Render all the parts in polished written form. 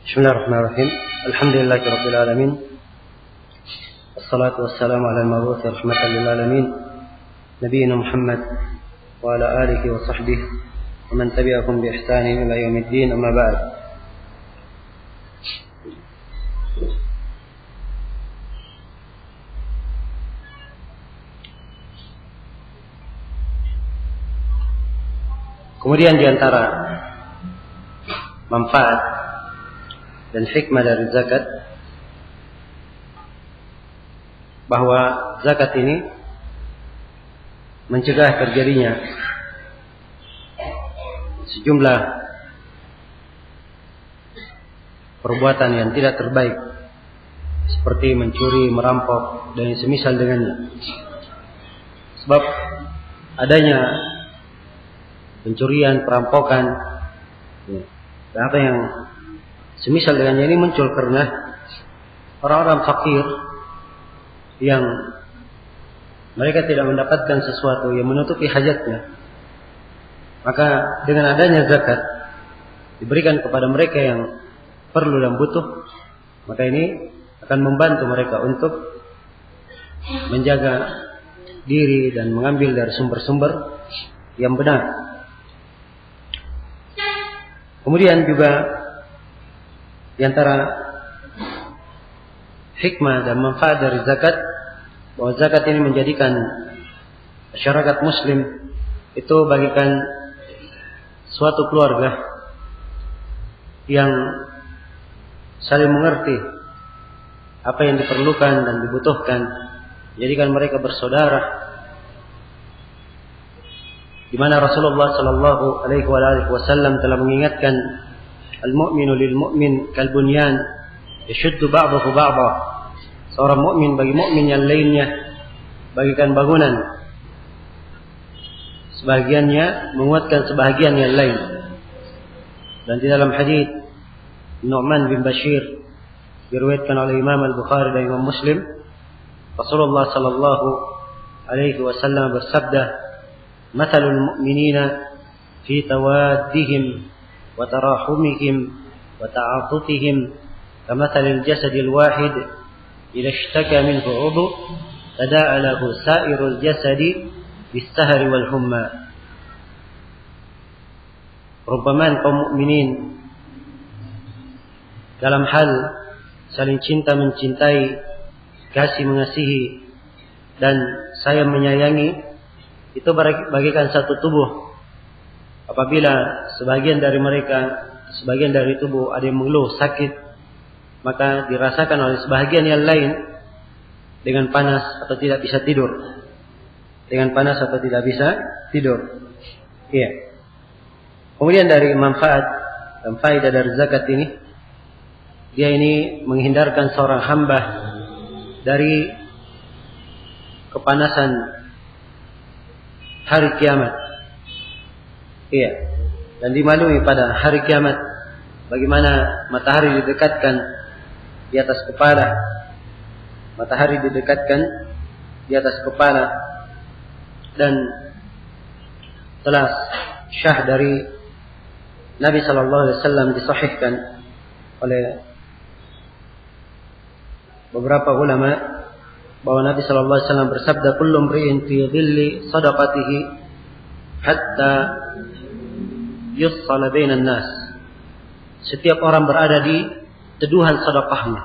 بسم الله الرحمن الرحيم الحمد لله رب العالمين والصلاة والسلام على المبعوث رحمة للعالمين نبينا محمد وعلى آله وصحبه ومن تبعهم بإحسان إلى يوم الدين أما بعد. Kemudian di antara manfaat dan hikmah dari zakat, bahwa zakat ini mencegah terjadinya sejumlah perbuatan yang tidak terbaik seperti mencuri, merampok dan semisal dengannya. Sebab adanya pencurian, perampokan, dan apa yang semisal dengannya ini muncul karena orang-orang fakir yang mereka tidak mendapatkan sesuatu yang menutupi hajatnya. Maka dengan adanya zakat diberikan kepada mereka yang perlu dan butuh, maka ini akan membantu mereka untuk menjaga diri dan mengambil dari sumber-sumber yang benar. Kemudian juga di antara hikmah dan manfaat dari zakat, bahwa zakat ini menjadikan masyarakat muslim itu bagikan suatu keluarga yang saling mengerti apa yang diperlukan dan dibutuhkan, menjadikan mereka bersaudara, di mana Rasulullah sallallahu alaihi wasallam telah mengingatkan al-mu'minu lil mu'min kal bunyan yashuddu ba'dahu ba'dha. Seorang mukmin bagi mukmin yang lainnya bagikan bangunan, sebahagiannya menguatkan sebahagian yang lain. Dan di dalam hadis Nu'man bin Bashir diriwayatkan oleh Imam Al-Bukhari dan Imam Muslim, Rasulullah sallallahu alaihi wasallam bersabda, "Mathalul mu'minina fi tawaddihim wa tarahumihim wa ta'atufihim kamathalil jasadil wahid idza ishtaka minhu 'udhu tada'a lahu sa'irul jasadi bis-sahri wal humma." Perumpamaan kaum mukminin dalam hal saling cinta mencintai, kasih mengasihi dan sayang menyayangi itu bagikan satu tubuh. Apabila sebagian dari mereka, sebagian dari tubuh ada yang mengeluh sakit, maka dirasakan oleh sebahagian yang lain dengan panas atau tidak bisa tidur. Dengan panas atau tidak bisa tidur. Iya. Kemudian dari manfaat dan faedah dari zakat ini, dia ini menghindarkan seorang hamba dari kepanasan hari kiamat. Iya. Dan dimaklumi pada hari kiamat bagaimana matahari didekatkan di atas kepala. Matahari didekatkan di atas kepala, dan telah syah dari Nabi sallallahu alaihi wasallam disahihkan oleh beberapa ulama bahwa Nabi sallallahu alaihi wasallam bersabda, "Kullu imri'in fi dhilli shadaqatihi hatta yussala bainan nas." Setiap orang berada di teduhan sedekahnya,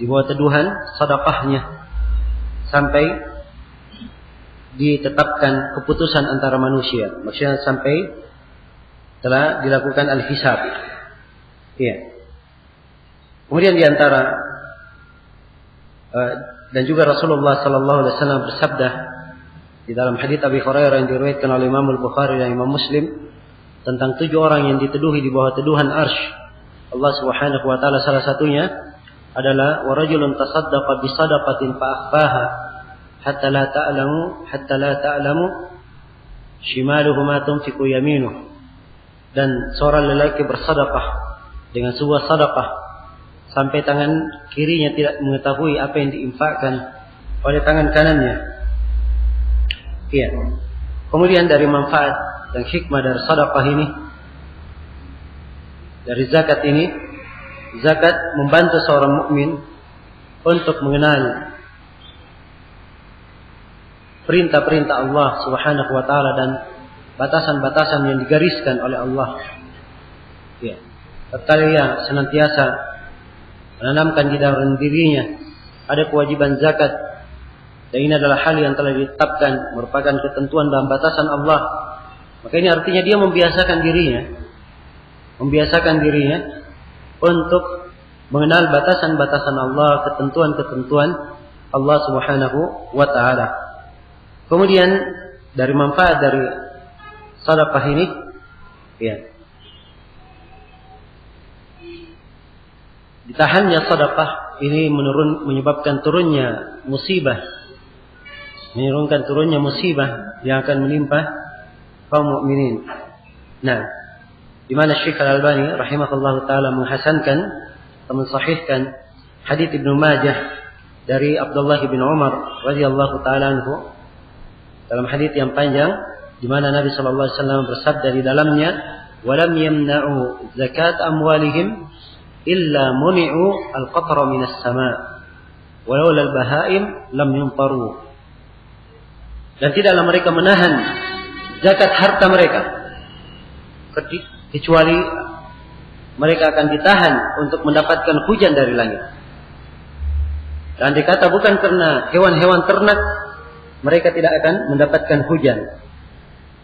di bawah teduhan sedekahnya, sampai ditetapkan keputusan antara manusia. Maksudnya sampai telah dilakukan al-hisab. Iya. Kemudian di antara dan juga Rasulullah sallallahu alaihi wasallam bersabda di dalam hadis Abi Hurairah yang diriwayatkan oleh Imam Al-Bukhari dan Imam Muslim tentang 7 orang yang diteduhi di bawah teduhan arsy Allah Subhanahu wa taala. Salah satunya adalah wa rajulun tasaddaqa bi sadaqatin fa akhfaha hatta la ta'lamu shimaluhu ma tunfiqu yaminuhu. Dan seorang lelaki bersedekah dengan sebuah sedekah sampai tangan kirinya tidak mengetahui apa yang diinfakkan oleh tangan kanannya. Iya. Kemudian dari manfaat dan hikmah dari sedekah ini, dari zakat ini, zakat membantu seorang mukmin untuk mengenal perintah-perintah Allah Subhanahu wa taala dan batasan-batasan yang digariskan oleh Allah. Ya. Tatkala ia senantiasa menanamkan di dalam dirinya ada kewajiban zakat, dan ini adalah hal yang telah ditetapkan merupakan ketentuan dalam batasan Allah, maka ini artinya dia membiasakan dirinya untuk mengenal batasan-batasan Allah, ketentuan-ketentuan Allah Subhanahu wa taala. Kemudian dari manfaat dari sedekah ini, ya, ditahannya sedekah ini menyebabkan turunnya musibah, menurunkan turunnya musibah yang akan menimpa kaum mukminin. Nah, di mana Syekh Al-Albani rahimahullahu taala menghasankan atau mensahihkan hadits Ibnu Majah dari Abdullah bin Umar radhiyallahu taala anhu dalam hadits yang panjang di mana Nabi sallallahu alaihi wasallam bersabda di dalamnya, "Walam yamna'u zakat amwalihim illa muni'u al-qatra minas sama' walaula al-bahaim lam yumtaru." Dan tidaklah mereka menahan zakat harta mereka kecuali mereka akan ditahan untuk mendapatkan hujan dari langit. Dan dikata bukan karena hewan-hewan ternak mereka tidak akan mendapatkan hujan.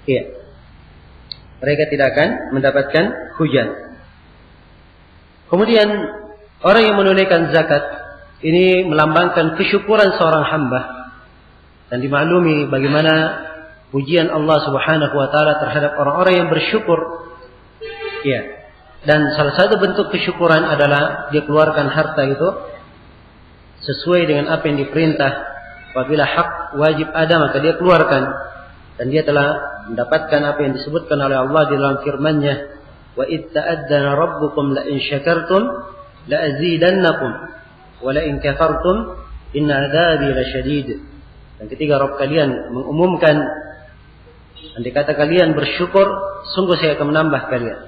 Iya. Mereka tidak akan mendapatkan hujan. Kemudian orang yang menunaikan zakat ini melambangkan kesyukuran seorang hamba, dan dimaklumi bagaimana pujian Allah Subhanahu wa taala terhadap orang-orang yang bersyukur. Ya. Dan salah satu bentuk kesyukuran adalah dia keluarkan harta itu sesuai dengan apa yang diperintah. Apabila hak wajib ada maka dia keluarkan, dan dia telah mendapatkan apa yang disebutkan oleh Allah di dalam firman-Nya, wa id ta'addana rabbukum la in syakartum la azidannakum wa la in kafartum inna adzabi lasyadid. Dan ketika Rabb kalian mengumumkan, andai kata kalian bersyukur sungguh saya akan menambah kalian,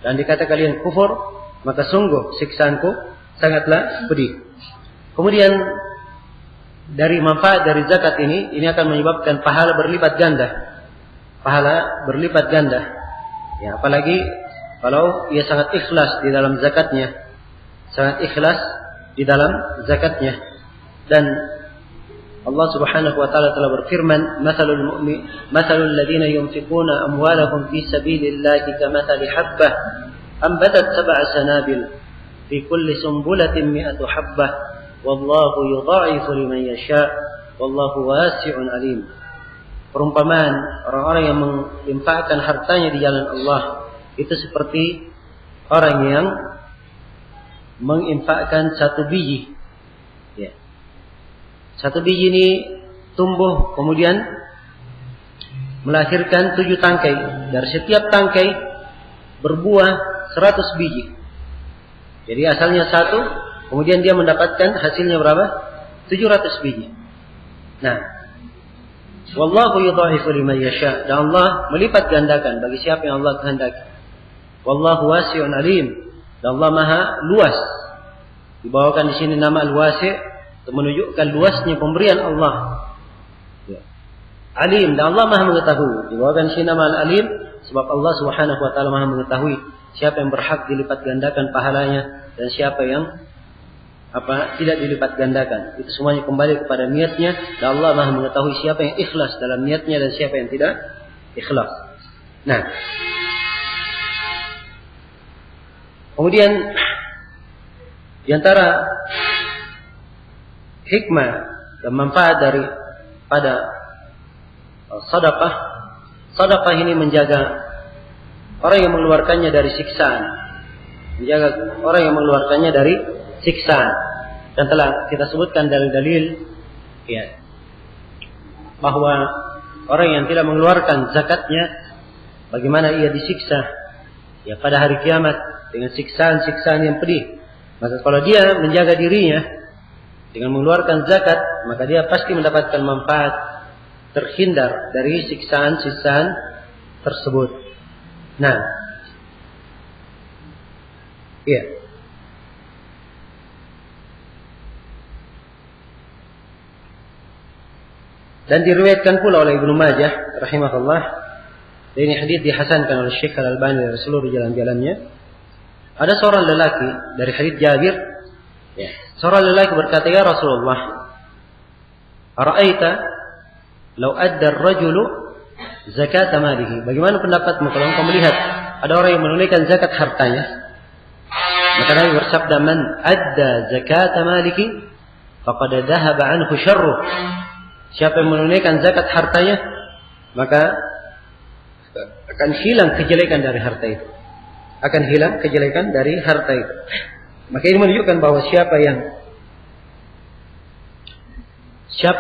dan andai kata kalian kufur maka sungguh siksaanku sangatlah pedih. Kemudian dari manfaat dari zakat ini akan menyebabkan pahala berlipat ganda. Pahala berlipat ganda. Ya, apalagi kalau ia sangat ikhlas di dalam zakatnya. Sangat ikhlas di dalam zakatnya. Dan Allah Subhanahu wa taala telah berfirman, "Matsalul ladzina yunfiquna amwalahum fi sabilillahi kamathali habbah ambatat sab'a sanabil fi kulli sumbulatin mi'atu habbah. Wallahu yudha'ifu liman yasha' wallahu wasi'un alim." Perumpamaan orang-orang yang menginfakkan hartanya di jalan Allah itu seperti orang yang menginfakkan satu biji. Ya. Satu biji ini tumbuh kemudian melahirkan 7 tangkai. Dari setiap tangkai berbuah 100 biji. Jadi asalnya 1, kemudian dia mendapatkan hasilnya berapa? 700 biji. Nah, wallahu yudha'ifu liman yasha', dan Allah melipat gandakan bagi siapa yang Allah kehendaki. Wallahu wasi'un alim, dan Allah Maha luas. Dibawakan di sini nama al-wasi' untuk menunjukkan luasnya pemberian Allah. Ya. Alim, dan Allah Maha mengetahui. Dibawakan di sini nama al-alim sebab Allah Subhanahu wa taala Maha mengetahui siapa yang berhak dilipat gandakan pahalanya dan siapa yang tidak dilipat gandakan. Itu semuanya kembali kepada niatnya, dan Allah Maha mengetahui siapa yang ikhlas dalam niatnya dan siapa yang tidak ikhlas. Nah, kemudian di antara hikmah dan manfaat pada sedekah ini menjaga orang yang mengeluarkannya dari siksaan, menjaga orang yang mengeluarkannya dari siksaan. Dan telah kita sebutkan dalil-dalil ya, bahwa orang yang tidak mengeluarkan zakatnya bagaimana ia disiksa ya pada hari kiamat dengan siksaan-siksaan yang pedih. Maka kalau dia menjaga dirinya dengan mengeluarkan zakat, maka dia pasti mendapatkan manfaat, terhindar dari siksaan-siksaan tersebut. Nah, iya. Dan diriwayatkan pula oleh Ibnu Majah rahimahullah. Dan ini hadis dihasankan oleh Syekh Al-Albani dari seluruh jalan-jalannya. Ada seorang lelaki dari hadis Jabir. Ya, seorang lelaki berkata, "Ya Rasulullah, ara'aita law adda ar-rajulu zakat malihi?" Bagaimana pendapatmu kalau engkau melihat ada orang yang menunaikan zakat hartanya? Maka Nabi bersabda, "Man adda zakat malihi faqad dhahaba anhu syarruh." Siapa yang menunaikan zakat hartanya, maka akan hilang kejelekan dari harta itu. Akan hilang kejelekan dari harta itu. Maka ini menunjukkan bahwa siapa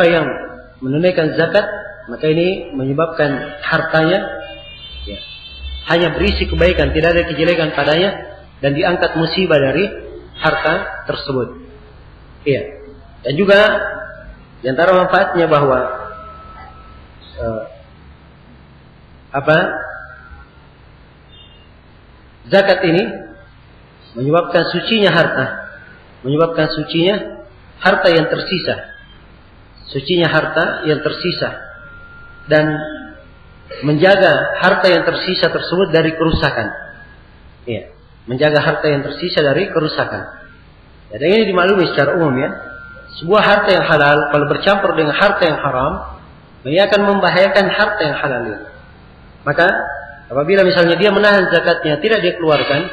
yang menunaikan zakat, maka ini menyebabkan hartanya ya, hanya berisi kebaikan, tidak ada kejelekan padanya, dan diangkat musibah dari harta tersebut. Iya. Dan juga di antara manfaatnya bahwa zakat ini menyebabkan sucinya harta yang tersisa. Sucinya harta yang tersisa dan menjaga harta yang tersisa tersebut dari kerusakan. Iya, menjaga harta yang tersisa dari kerusakan. Ya, dan ini dimaklumi secara umum ya. Sebuah harta yang halal kalau bercampur dengan harta yang haram, ia akan membahayakan harta yang halal ini. Maka apabila misalnya dia menahan zakatnya, tidak dia keluarkan,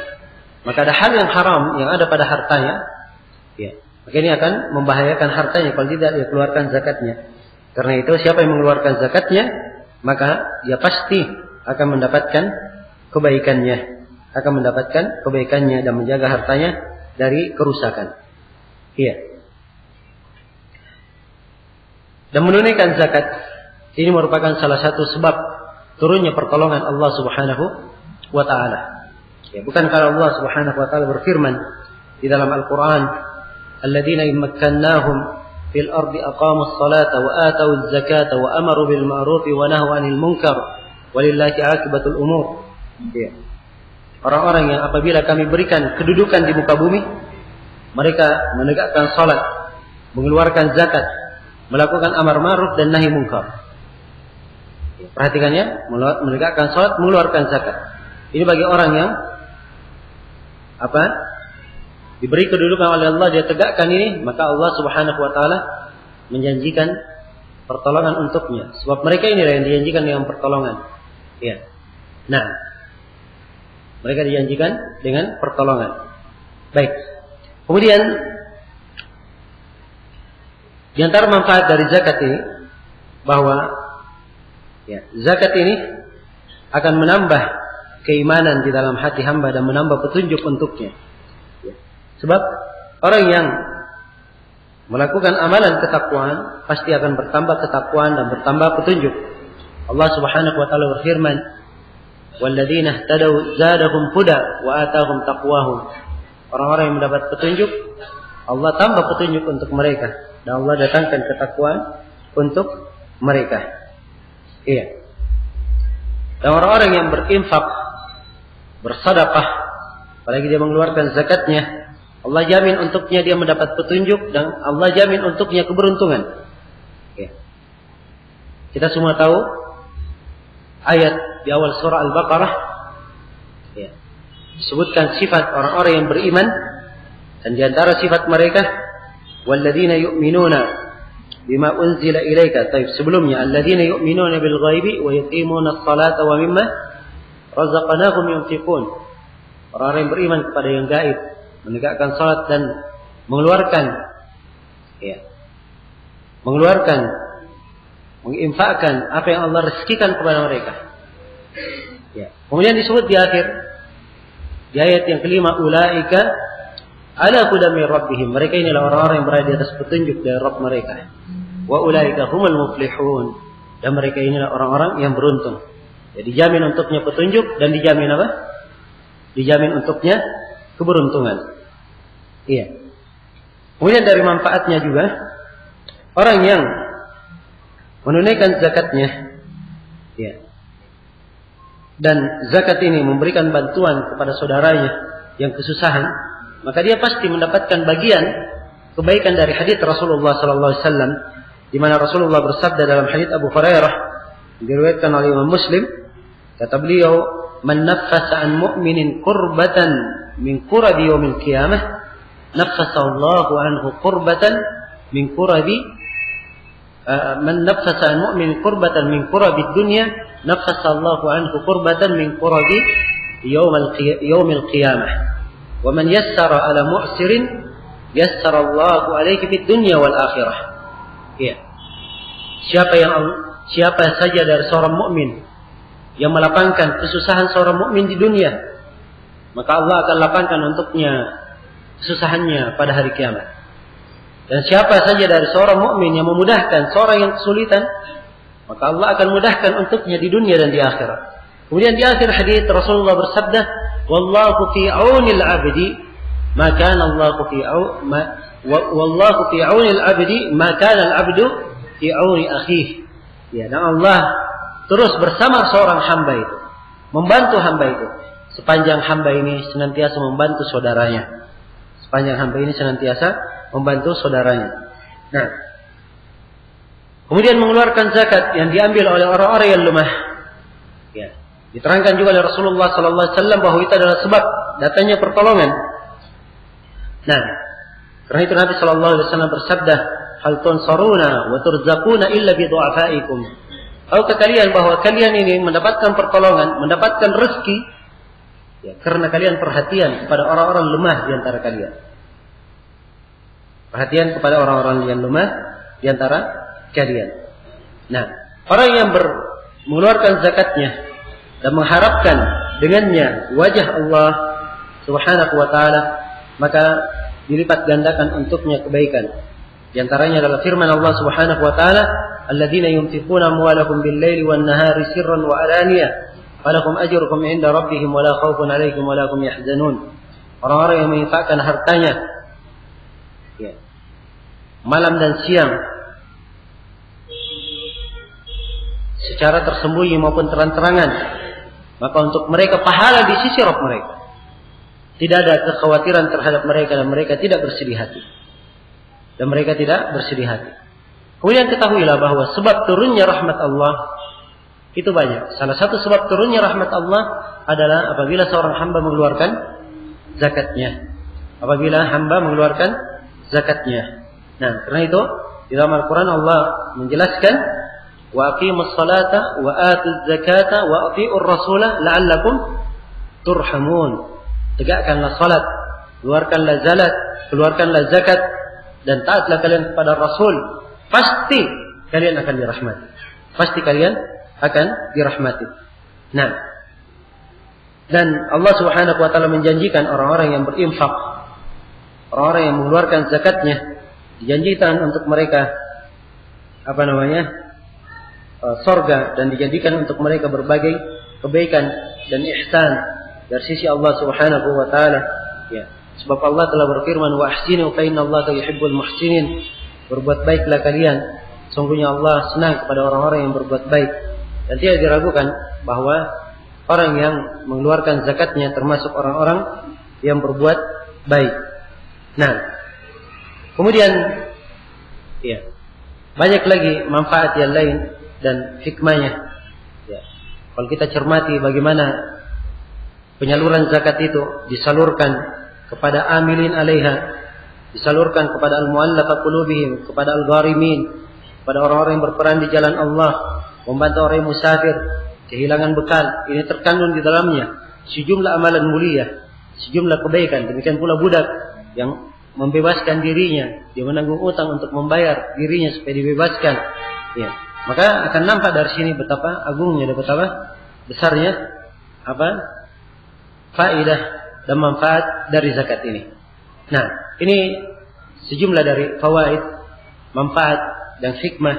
maka ada hal yang haram yang ada pada hartanya, ya, maka ini akan membahayakan hartanya kalau tidak dia keluarkan zakatnya. Karena itu siapa yang mengeluarkan zakatnya, maka dia pasti akan mendapatkan kebaikannya, dan menjaga hartanya dari kerusakan. Iya. Dan menunaikan zakat ini merupakan salah satu sebab turunnya pertolongan Allah Subhanahu wa taala. Ya, bukan kalau Allah Subhanahu wa taala berfirman di dalam Al-Qur'an, "Alladzina immakkannahum fil ardi aqamus salata wa atawuz zakata wa amaru bil ma'ruf wa nahaw 'anil munkar walillahi 'aqibatul umur." Ya. Orang-orang yang apabila kami berikan kedudukan di muka bumi, mereka menegakkan salat, mengeluarkan zakat, melakukan amar ma'ruf dan nahi munkar. Perhatikannya, menegakkan salat, mengeluarkan zakat. Ini bagi orang yang diberi kedudukan oleh Allah, dia tegakkan ini, maka Allah Subhanahu wa taala menjanjikan pertolongan untuknya. Sebab mereka inilah yang dijanjikan dengan pertolongan. Ya. Nah, mereka dijanjikan dengan pertolongan. Baik. Kemudian di antara manfaat dari zakat ini bahwa ya, zakat ini akan menambah keimanan di dalam hati hamba dan menambah petunjuk untuknya. Ya. Sebab orang yang melakukan amalan ketakwaan pasti akan bertambah ketakwaan dan bertambah petunjuk. Allah Subhanahu wa taala berfirman, "Walladzina ihtadaw zadahum huda wa atahum taqwahum." Orang-orang yang mendapat petunjuk, Allah tambah petunjuk untuk mereka. Dan Allah datangkan ketakwaan untuk mereka. Iya. Dan orang-orang yang berinfak, bersedekah, apalagi dia mengeluarkan zakatnya, Allah jamin untuknya dia mendapat petunjuk dan Allah jamin untuknya keberuntungan. Iya. Kita semua tahu ayat di awal surah Al-Baqarah, iya, disebutkan sifat orang-orang yang beriman, dan di antara sifat mereka walladzina yu'minuna bima unzila ilaika. Baik, sebelumnya alladzina yu'minuna bil ghaibi wa yuqimuna as-salata wa mimma razaqnahum yunfiqun. Orang-orang yang beriman kepada yang gaib, menegakkan salat dan menginfakkan apa yang Allah rezekikan kepada mereka. Ya. Kemudian disebut di akhir di ayat yang kelima, ulaika ala hudan min rabbihim. Mereka inilah orang-orang yang berada di atas petunjuk dari Rabb mereka. Wa ulaika humul muflihun. Dan mereka inilah orang-orang yang beruntung. Jadi dijamin untuknya petunjuk dan dijamin apa? Dijamin untuknya keberuntungan. Iya. Kemudian dari manfaatnya juga, orang yang menunaikan zakatnya, ya, dan zakat ini memberikan bantuan kepada saudaranya yang kesusahan, maka dia pasti mendapatkan bagian kebaikan dari hadits Rasulullah sallallahu alaihi wasallam di mana Rasulullah bersabda dalam hadits Abu Hurairah diriwayatkan oleh Imam Muslim, kata beliau, "Man naffasa an mu'minin qurbatan min qurabi yaumil qiyamah, naffasa Allahu anhu qurbatan min qurabi man naffasa an mu'minin qurbatan min qurabi dunya, naffasa Allahu anhu qurbatan min qurabi yaumil qiyamah. Wa man yassara ala mu'sirin yassara Allahu alaihi fid dunya wal akhirah." Ya. Siapa saja dari seorang mukmin yang melapangkan kesusahan seorang mukmin di dunia, maka Allah akan lapangkan untuknya kesusahannya pada hari kiamat. Dan siapa saja dari seorang mukmin yang memudahkan seorang yang kesulitan, maka Allah akan mudahkan untuknya di dunia dan di akhirat. Kemudian di akhir hadis Rasulullah bersabda, "Wallahu fi aunil 'abdi, ma kana Allahu fi wallahu fi aunil 'abdi, ma kana al-'abdu fi auni akhihi." Ya, dan Allah terus bersama seorang hamba itu, membantu hamba itu sepanjang hamba ini senantiasa membantu saudaranya. Sepanjang hamba ini senantiasa membantu saudaranya. Nah, kemudian mengeluarkan zakat yang diambil oleh orang-orang yang lemah. Ya, diterangkan juga oleh Rasulullah sallallahu alaihi wasallam bahwa itu adalah sebab datangnya pertolongan. Nah, karena itu Nabi sallallahu alaihi wasallam bersabda, "Hal tunsaruna wa turzaquna illa bi du'afaikum." Tahukah kalian bahwa kalian ini mendapatkan pertolongan, mendapatkan rezeki, ya, karena kalian perhatian kepada orang-orang lemah di antara kalian. Perhatian kepada orang-orang yang lemah di antara kalian. Nah, orang yang mengeluarkan zakatnya dan mengharapkan dengannya wajah Allah Subhanahu wa taala, maka dilipat gandakan untuknya kebaikan. Di antaranya adalah firman Allah Subhanahu wa taala, "Alladzina yunfiquna amwalahum bil-laili wan-nahari sirran wa alaniyah, falakum ajrukum 'inda rabbihim wa la khaufun 'alaihim wa la hum yahzanun." Orang-orang yang menginfakkan hartanya, ya, malam dan siang, secara tersembunyi maupun terang-terangan, maka untuk mereka pahala di sisi Rabb mereka. Tidak ada kekhawatiran terhadap mereka dan mereka tidak bersedih hati. Kemudian ketahuilah bahwa sebab turunnya rahmat Allah itu banyak. Salah satu sebab turunnya rahmat Allah adalah apabila seorang hamba mengeluarkan zakatnya. Nah, karena itu di dalam Al-Quran Allah menjelaskan, "Wa aqimus salata wa atuz zakata wa atiur rasulah la'allakum turhamun." Tegakkanlah salat, keluarkanlah zakat, dan taatlah kalian kepada Rasul. Pasti kalian akan dirahmati. Nah, dan Allah Subhanahu wa taala menjanjikan orang-orang yang berinfak, orang-orang yang mengeluarkan zakatnya, dijanjikan untuk mereka surga, dan dijadikan untuk mereka berbagai kebaikan dan ihsan dari sisi Allah Subhanahu wa taala. Ya, sebab Allah telah berfirman, "Wa ahsinu fa innallaha yuhibbul muhsinin." Berbuat baiklah kalian, sungguhnya Allah senang kepada orang-orang yang berbuat baik. Dan tidak diragukan bahwa orang yang mengeluarkan zakatnya termasuk orang-orang yang berbuat baik. Nah, kemudian ya, banyak lagi manfaat yang lain dan hikmahnya. Ya, kalau kita cermati bagaimana penyaluran zakat itu disalurkan kepada amilin alaiha, disalurkan kepada al-mu'allafa qulubihim, kepada al-gharimin, kepada orang-orang yang berperan di jalan Allah, membantu orang yang musafir, kehilangan bekal. Ini terkandung di dalamnya sejumlah amalan mulia, sejumlah kebaikan. Demikian pula budak yang membebaskan dirinya, dia menanggung utang untuk membayar dirinya supaya dibebaskan. Ya, maka akan nampak dari sini betapa agungnya dan betapa besarnya faedah dan manfaat dari zakat ini. Nah, ini sejumlah dari fawaid, manfaat dan hikmah,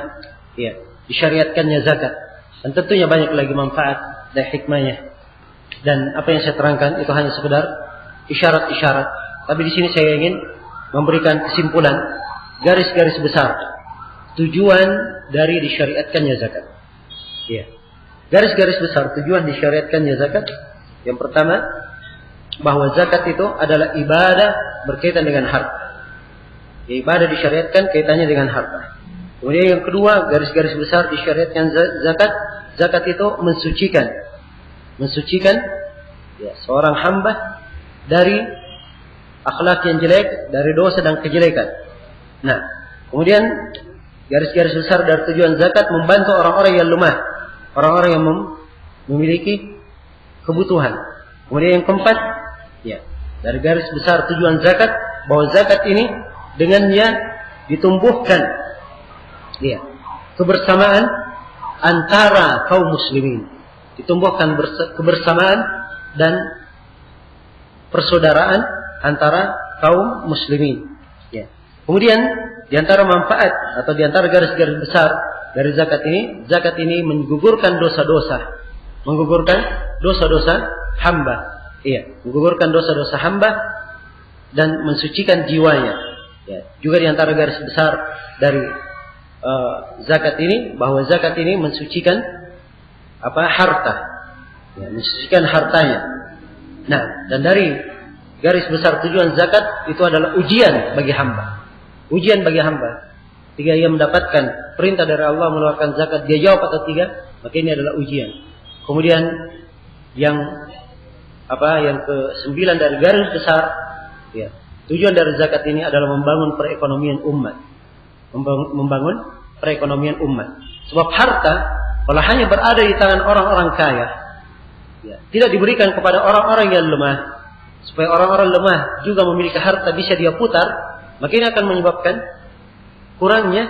ya, disyariatkannya zakat. Dan tentunya banyak lagi manfaat dan hikmahnya. Dan apa yang saya terangkan itu hanya sekedar isyarat-isyarat. Tapi di sini saya ingin memberikan kesimpulan, garis-garis besar tujuan dari disyariatkannya zakat. Ya, garis-garis besar tujuan disyariatkannya zakat. Yang pertama, bahwa zakat itu adalah ibadah berkaitan dengan harta. Ya, ibadah disyariatkan kaitannya dengan harta. Kemudian yang kedua, garis-garis besar disyariatkan zakat. Zakat itu mensucikan ya, seorang hamba dari akhlak yang jelek, dari dosa dan kejelekan. Nah, kemudian garis-garis besar dari tujuan zakat membantu orang-orang yang lemah, orang-orang yang memiliki kebutuhan. Kemudian yang keempat, ya, dari garis besar tujuan zakat, bahwa zakat ini dengannya ditumbuhkan ya, kebersamaan antara kaum muslimin, ditumbuhkan kebersamaan dan persaudaraan antara kaum muslimin. Ya. Kemudian di antara manfaat atau di antara garis-garis besar dari zakat ini menggugurkan dosa-dosa, hamba. Iya, menggugurkan dosa-dosa hamba dan mensucikan jiwanya. Ya. Juga di antara garis besar dari zakat ini, bahwa zakat ini mensucikan harta, ya, mensucikan hartanya. Nah, dan dari garis besar tujuan zakat itu adalah ujian bagi hamba. Ujian bagi hamba. Jika ia mendapatkan perintah dari Allah mengeluarkan zakat, dia jawab atau tidak, maka ini adalah ujian. Kemudian yang ke-9 dari garis besar, ya, tujuan dari zakat ini adalah membangun perekonomian umat. Membangun perekonomian umat. Sebab harta kalau hanya berada di tangan orang-orang kaya, ya, tidak diberikan kepada orang-orang yang lemah, supaya orang-orang lemah juga memiliki harta bisa dia putar, maka ini akan menyebabkan kurangnya,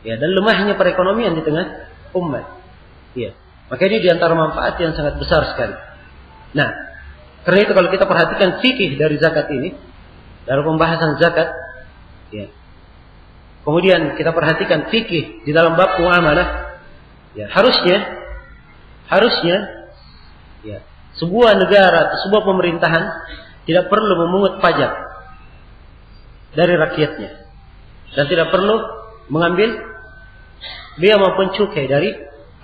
ya, dan lemahnya perekonomian di tengah umat. Ya. Maka ini di antara manfaat yang sangat besar sekali. Nah, karena itu kalau kita perhatikan fikih dari zakat ini, dari pembahasan zakat, ya, kemudian kita perhatikan fikih di dalam bab muamalah, ya, harusnya ya, sebuah negara atau sebuah pemerintahan tidak perlu memungut pajak dari rakyatnya dan tidak perlu mengambil biaya maupun cukai dari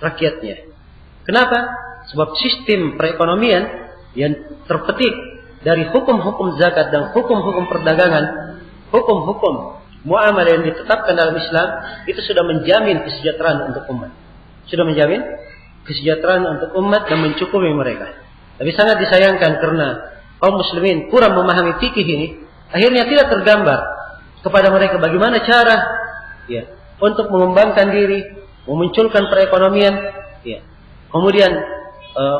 rakyatnya. Kenapa? Sebab sistem perekonomian yang terpetik dari hukum-hukum zakat dan hukum-hukum perdagangan, hukum-hukum muamalah yang ditetapkan dalam Islam, itu sudah menjamin kesejahteraan untuk umat. Sudah menjamin kesejahteraan untuk umat dan mencukupi mereka. Tapi sangat disayangkan karena kaum muslimin kurang memahami fikih ini, akhirnya tidak tergambar kepada mereka bagaimana cara, ya, untuk mengembangkan diri, memunculkan perekonomian, ya, kemudian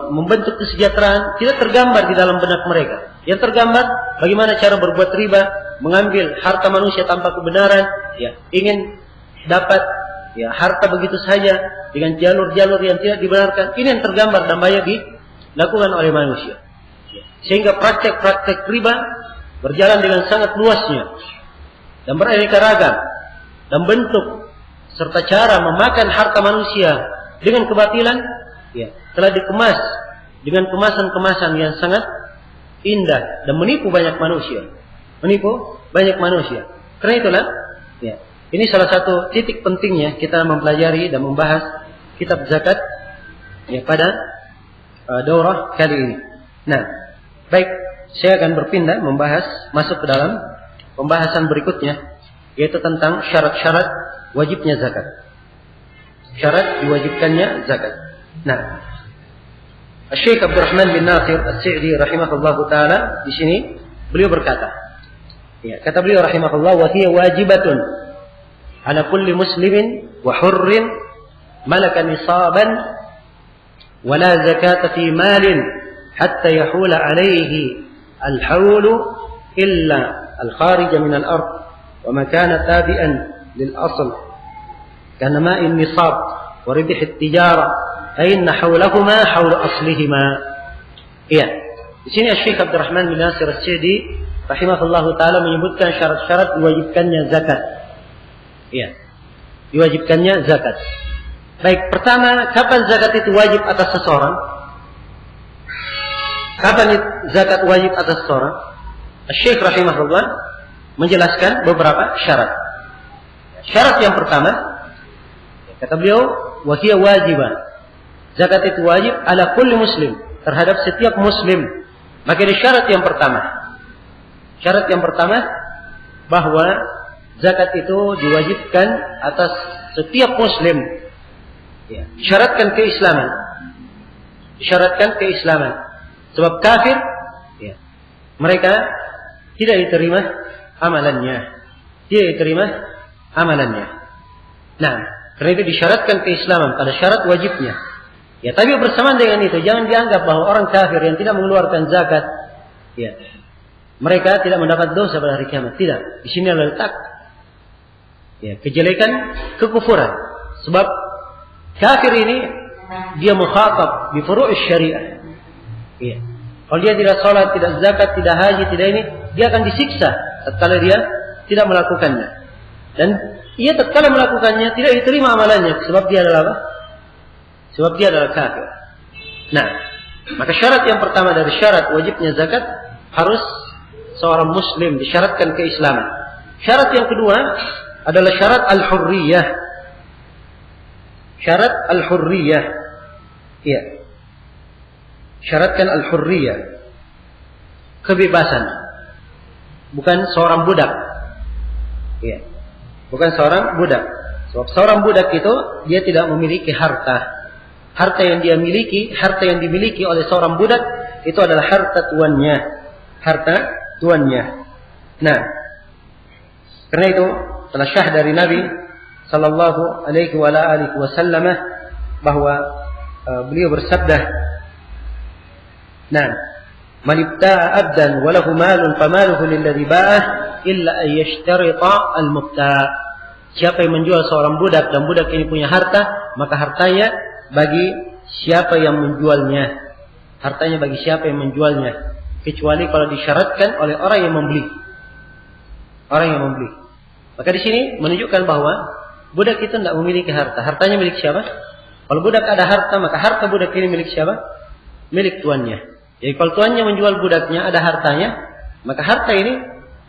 membentuk kesejahteraan, tidak tergambar di dalam benak mereka. Yang tergambar bagaimana cara berbuat riba, mengambil harta manusia tanpa kebenaran, ya, ingin dapat, ya, harta begitu saja dengan jalur-jalur yang tidak dibenarkan. Ini yang tergambar dan banyak dilakukan oleh manusia. Ya. Sehingga praktek-praktek riba berjalan dengan sangat luasnya dan beraneka ragam, dan bentuk serta cara memakan harta manusia dengan kebatilan, ya, telah dikemas dengan kemasan-kemasan yang sangat indah dan menipu banyak manusia. Karena itulah, ya, ini salah satu titik pentingnya kita mempelajari dan membahas kitab zakat, ya, pada daurah kali ini. Nah, baik, saya akan berpindah masuk ke dalam pembahasan berikutnya, yaitu tentang syarat-syarat wajibnya zakat. Syarat diwajibkannya zakat. Nah, Syekh Abdurrahman bin Nasir As-Sa'di rahimahullahu taala di sini beliau berkata, ya, kata beliau rahimahullah, wa hiya wajibatun ala kulli muslimin wa hurrin malaka nisaban wa la zakata fi malin hatta yahula alayhi al-hawl illa al-kharij min al-ard wa ma kana tabi'an lil asl kana ma'in nisab wa ribh at-tijara فإن حولهما حول أصلهما. Iya. Di sini Syekh Abdurrahman bin Nasir As-Sa'di rahimahullahu taala menyebutkan syarat-syarat diwajibkannya zakat. Iya. Diwajibkannya zakat. Baik, pertama, kapan zakat itu wajib atas seseorang? Kapan zakat wajib atas seseorang? Syekh rahimahullah menjelaskan beberapa syarat. Syarat yang pertama, kata beliau, wa hiya wajibah. Zakat itu wajib ala kulli muslim, terhadap setiap muslim. Maka ini syarat yang pertama. Syarat yang pertama, bahwa zakat itu diwajibkan atas setiap muslim. Ya, disyaratkan keislaman. Disyaratkan keislaman. Sebab kafir, ya, mereka tidak diterima amalannya. Tidak diterima amalannya. Nah, karena itu disyaratkan keislaman pada syarat wajibnya. Ya, tapi bersamaan dengan itu jangan dianggap bahwa orang kafir yang tidak mengeluarkan zakat, ya, mereka tidak mendapat dosa pada hari kiamat. Tidak. Di sini letak, ya, kejelekan, kekufuran. Sebab kafir ini dia mukhatab bi furu'is syariah. Ya. Kalau dia tidak salat, tidak zakat, tidak haji, tidak ini, dia akan disiksa tatkala dia tidak melakukannya. Dan ia tatkala melakukannya tidak diterima amalannya sebab dia adalah apa? Sebab dia adalah kafir. Nah, maka syarat yang pertama dari syarat wajibnya zakat harus seorang muslim, disyaratkan keislaman. Syarat yang kedua adalah syarat al-hurriyah. Syarat al-hurriyah. Iya. Syaratkan al-hurriyah. Kebebasan. Bukan seorang budak. Iya. Bukan seorang budak. Sebab seorang budak itu dia tidak memiliki harta. Harta yang dia miliki, harta yang dimiliki oleh seorang budak itu adalah harta tuannya. Harta tuannya. Nah, karena itu telah syah dari Nabi sallallahu alaihi wasallam bahwa beliau bersabda, "Nah, man ibta'a 'abdan wa lahu malun famaluhu lilladhi ba'ah illa an yashtarita al-mubta'." Siapa yang menjual seorang budak dan budak ini punya harta, maka hartanya bagi siapa yang menjualnya. Hartanya bagi siapa yang menjualnya, kecuali kalau disyaratkan oleh orang yang membeli. Orang yang membeli. Maka di sini menunjukkan bahwa budak itu tidak memiliki harta. Hartanya milik siapa? Kalau budak ada harta, maka harta budak ini milik siapa? Milik tuannya. Jadi kalau tuannya menjual budaknya, ada hartanya, maka harta ini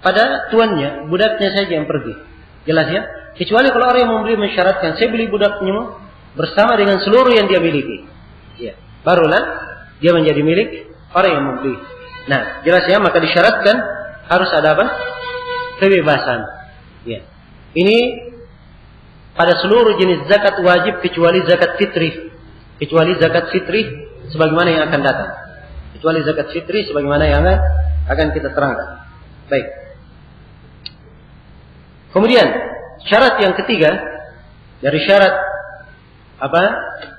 pada tuannya, budaknya saja yang pergi. Jelas ya? Kecuali kalau orang yang membeli mensyaratkan, saya beli budaknya bersama dengan seluruh yang dia miliki. Ya, barulah dia menjadi milik orang yang membeli. Nah, jelas ya, maka disyaratkan harus ada apa? Kebebasan. Ya. Ini pada seluruh jenis zakat wajib kecuali zakat fitri. Kecuali zakat fitri sebagaimana yang akan datang. Kecuali zakat fitri sebagaimana yang akan kita terangkan. Baik. Kemudian syarat yang ketiga dari syarat apa?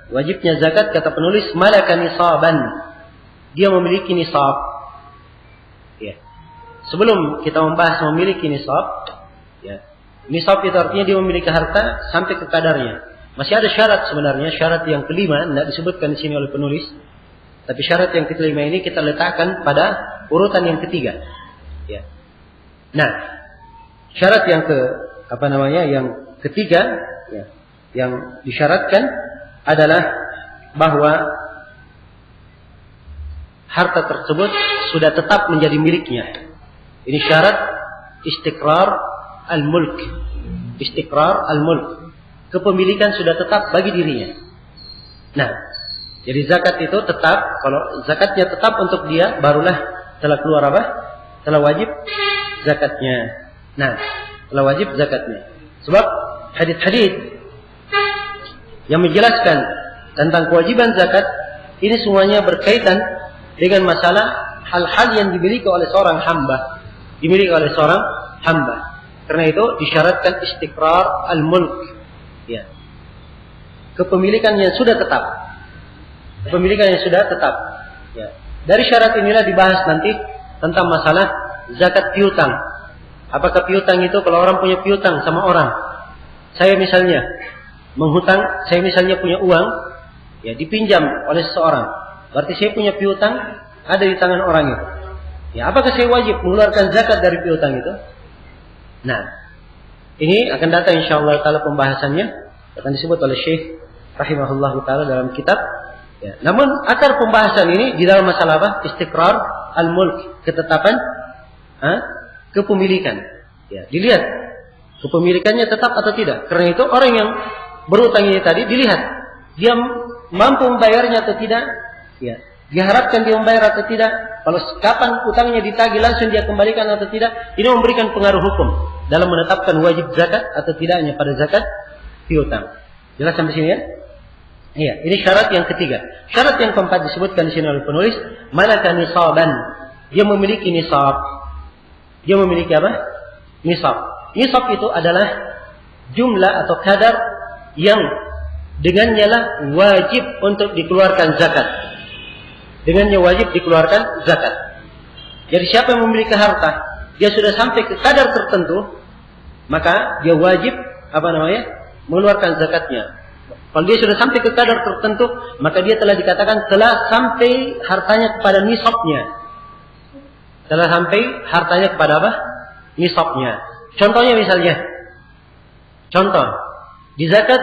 Wajibnya zakat, kata penulis, malaka nisaban. Dia memiliki nisab. Ya. Sebelum kita membahas memiliki nisab, ya. Nisab itu artinya dia memiliki harta sampai ke kadarnya. Masih ada syarat sebenarnya, syarat yang kelima tidak disebutkan di sini oleh penulis. Tapi syarat yang kelima ini kita letakkan pada urutan yang ketiga. Ya. Nah, syarat yang yang ketiga, ya, yang disyaratkan adalah bahwa harta tersebut sudah tetap menjadi miliknya. Ini syarat istiqrar al-mulk. Istiqrar al-mulk. Kepemilikan sudah tetap bagi dirinya. Nah, jadi zakat itu tetap, kalau zakatnya tetap untuk dia, barulah telah keluar apa? Telah wajib zakatnya. Nah, telah wajib zakatnya. Sebab hadits-hadits yang menjelaskan tentang kewajiban zakat ini semuanya berkaitan dengan masalah hal-hal yang dimiliki oleh seorang hamba, dimiliki oleh seorang hamba. Karena itu disyaratkan istiqrar al-mulk, ya, kepemilikan yang sudah tetap, kepemilikan yang sudah tetap. Ya. Dari syarat inilah dibahas nanti tentang masalah zakat piutang. Apakah piutang itu kalau orang punya piutang sama orang, saya misalnya menghutang, saya misalnya punya uang, ya, dipinjam oleh seseorang, berarti saya punya piutang ada di tangan orang itu. Ya, apakah saya wajib mengeluarkan zakat dari piutang itu? Nah, ini akan datang insyaallah taala pembahasannya, akan disebut oleh Syekh rahimahullah taala dalam kitab. Ya, namun akar pembahasan ini di dalam masalah apa? Istiqrar al-mulk, ketetapan kepemilikan. Ya, dilihat kepemilikannya tetap atau tidak. Karena itu orang yang berutang ini tadi dilihat dia mampu membayarnya atau tidak. Ya, diharapkan dia membayar atau tidak. Kalau kapan utangnya ditagih langsung dia kembalikan atau tidak. Ini memberikan pengaruh hukum. dalam menetapkan wajib zakat atau tidaknya pada zakat piutang. Jelas sampai sini ya? Iya, ini syarat yang ketiga. Syarat yang keempat disebutkan di sini oleh penulis, malaka nisaban. Dia memiliki nisab. Dia memiliki apa? Nisab. Nisab itu adalah jumlah atau kadar yang dengannya lah wajib untuk dikeluarkan zakat. Dengannya wajib dikeluarkan zakat. Jadi siapa yang memiliki harta, dia sudah sampai ke kadar tertentu, maka dia wajib mengeluarkan zakatnya. Kalau dia sudah sampai ke kadar tertentu, maka dia telah dikatakan telah sampai hartanya kepada nisabnya. Telah sampai hartanya kepada apa? Nisabnya. Contohnya misalnya, di zakat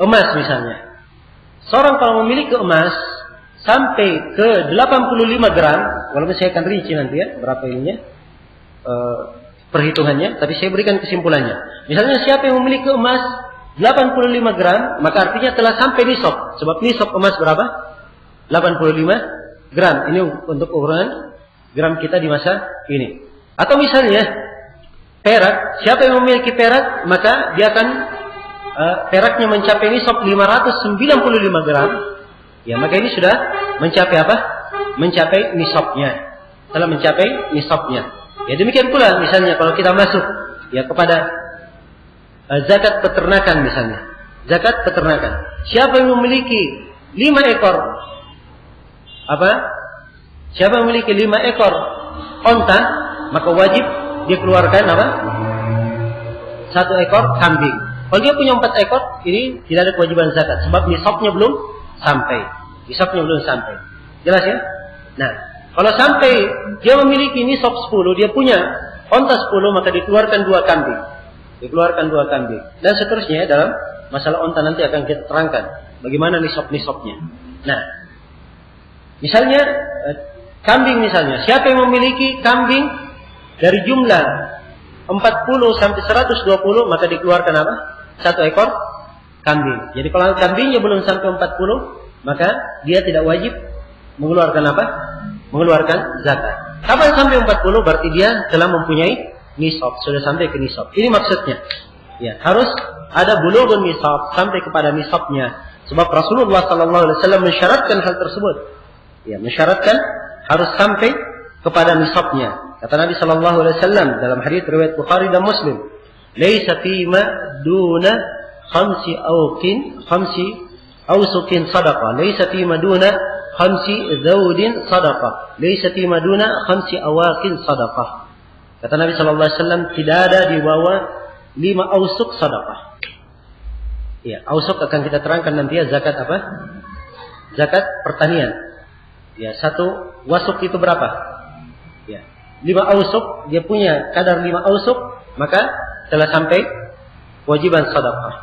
emas misalnya. Seorang kalau memiliki emas sampai ke 85 gram, walaupun saya akan rinci nanti ya, berapa ininya, perhitungannya, tapi saya berikan kesimpulannya. Misalnya siapa yang memiliki emas 85 gram, maka artinya telah sampai nisab. Sebab nisab emas berapa? 85 gram. Ini untuk ukuran gram kita di masa ini. Atau misalnya perak, siapa yang memiliki perak, maka dia akan peraknya mencapai nisab 595 gram. Ya, maka ini sudah mencapai apa? Mencapai nisabnya. Telah mencapai nisabnya. Ya, demikian pula misalnya kalau kita masuk ya kepada zakat peternakan misalnya. Zakat peternakan. Siapa yang memiliki 5 ekor Siapa yang memiliki 5 ekor onta, maka wajib dia keluarkan 1 ekor kambing. Kalau dia punya 4 ekor, ini tidak ada kewajiban zakat sebab nisabnya belum sampai. Jelas ya? Nah, kalau sampai dia memiliki nisab 10, dia punya onta 10, maka dikeluarkan 2 kambing. Dan seterusnya dalam masalah onta nanti akan kita terangkan bagaimana nisab-nisabnya. Nah, misalnya kambing misalnya, siapa yang memiliki kambing dari jumlah 40 sampai 120, maka dikeluarkan 1 ekor kambing. Jadi kalau kambingnya belum sampai 40, maka dia tidak wajib mengeluarkan mengeluarkan zakat. Kapan sampai 40 berarti dia telah mempunyai nisab, sudah sampai ke nisab. Ini maksudnya. Ya, harus ada bulughun nisab, sampai kepada nisabnya. Sebab Rasulullah sallallahu alaihi wasallam mensyaratkan hal tersebut. Ya, mensyaratkan harus sampai kepada nisabnya. Kata Nabi sallallahu alaihi wasallam dalam hadis riwayat Bukhari dan Muslim, "Laisa fima duna khamsi awsukin sadaqah, laisa fima duna khamsi zawdin sadaqah, laisa fima duna khamsi awakin sadaqah." Kata Nabi sallallahu alaihi wasallam, tidak ada di bawah 5 ausuk sedekah. Ya, ausuk akan kita terangkan nanti ya, zakat apa? Zakat pertanian. Ya, 1 wasuk itu berapa? Ya, 5 ausuk, dia punya kadar 5 ausuk, maka telah sampai kewajiban sedekah.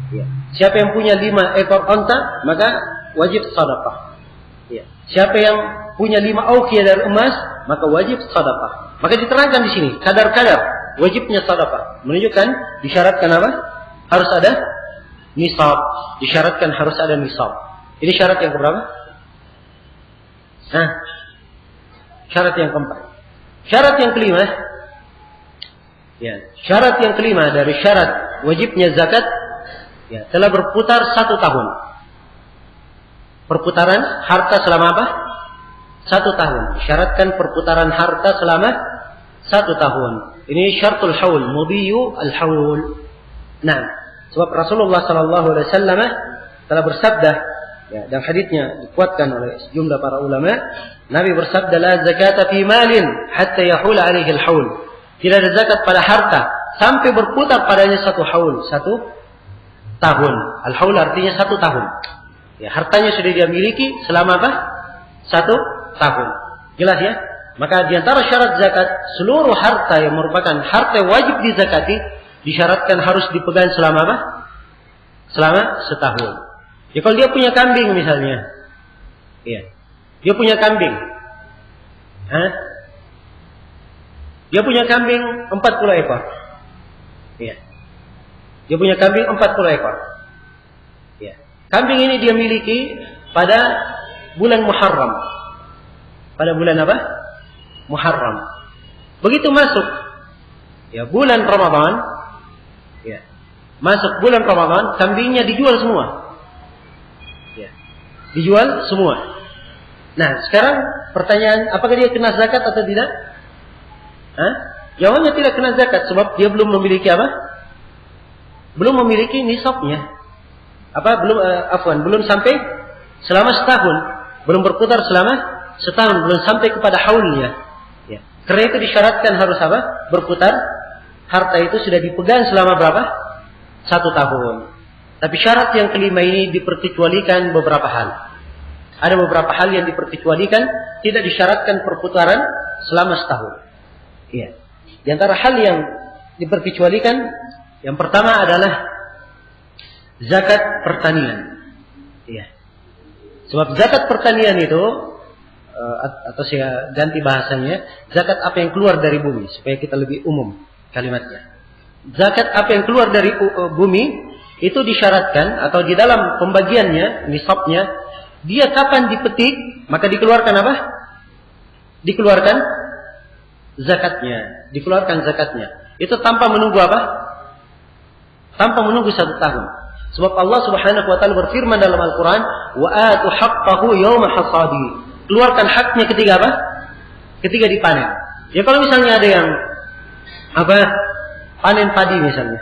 Ya. Siapa yang punya 5 ekor onta, maka wajib sedekah. Ya. Siapa yang punya 5 auqiyah dari emas, maka wajib sedekah. Maka diterangkan di sini kadar-kadar wajibnya sedekah, menunjukkan disyaratkan apa? Harus ada nisab. Disyaratkan harus ada nisab. Ini syarat yang keberapa? Syarat yang keempat. Syarat yang kelima. Ya, syarat yang kelima dari syarat wajibnya zakat, ya, telah berputar 1 tahun. Perputaran harta selama apa? 1 tahun. Syaratkan perputaran harta selama 1 tahun. Ini syaratul haul, mudhiyu al-haul. Nah, sebab Rasulullah sallallahu alaihi wasallam telah bersabda, ya, dan hadisnya dikuatkan oleh sejumlah para ulama, Nabi bersabda, "La zakata fi malin hatta yahul alaihi al-haul." Tidak ada zakat pada harta sampai berputar padanya 1 haul, 1 tahun. Al-haul artinya 1 tahun. Ya, hartanya sudah dia miliki selama apa? 1 tahun. Jelas ya? Maka di antara syarat zakat, seluruh harta yang merupakan harta wajib dizakati disyaratkan harus dipegang selama apa? Selama setahun. Ya, kalau dia punya kambing misalnya, ya, dia punya kambing, dia punya kambing 40 ekor, ya, dia punya kambing 40 ekor, ya. Kambing ini dia miliki pada bulan Muharram. Pada bulan apa? Muharram. Begitu masuk Ya, bulan Ramadan, ya, masuk bulan Ramadan, kambingnya dijual semua. Ya, dijual semua. Nah, sekarang pertanyaan, apakah dia kena zakat atau tidak? Jawabannya tidak kena zakat, sebab dia belum memiliki apa? Belum memiliki nisabnya. Belum sampai selama setahun, belum berputar selama setahun, belum sampai kepada haulnya. Ya. Karena itu disyaratkan harus apa? Berputar. Harta itu sudah dipegang selama berapa? 1 tahun. Tapi syarat yang kelima ini diperkecualikan beberapa hal. Ada beberapa hal yang diperkecualikan, tidak disyaratkan perputaran selama setahun. Iya. Di antara hal yang diperkecualikan, yang pertama adalah zakat pertanian. Iya. Sebab zakat pertanian itu, atau saya ganti bahasanya, zakat apa yang keluar dari bumi, supaya kita lebih umum kalimatnya. Zakat apa yang keluar dari bumi, itu disyaratkan, atau di dalam pembagiannya, nisabnya, dia kapan dipetik, maka dikeluarkan apa? Dikeluarkan zakatnya. Dikeluarkan zakatnya. Itu tanpa menunggu apa? Tanpa menunggu 1 tahun. Sebab Allah Subhanahu wa taala berfirman dalam Al-Qur'an, "Wa atu haqqahu yawma hasadi." Keluarkan haknya ketika apa? Ketika dipanen. Ya kalau misalnya ada yang panen padi misalnya.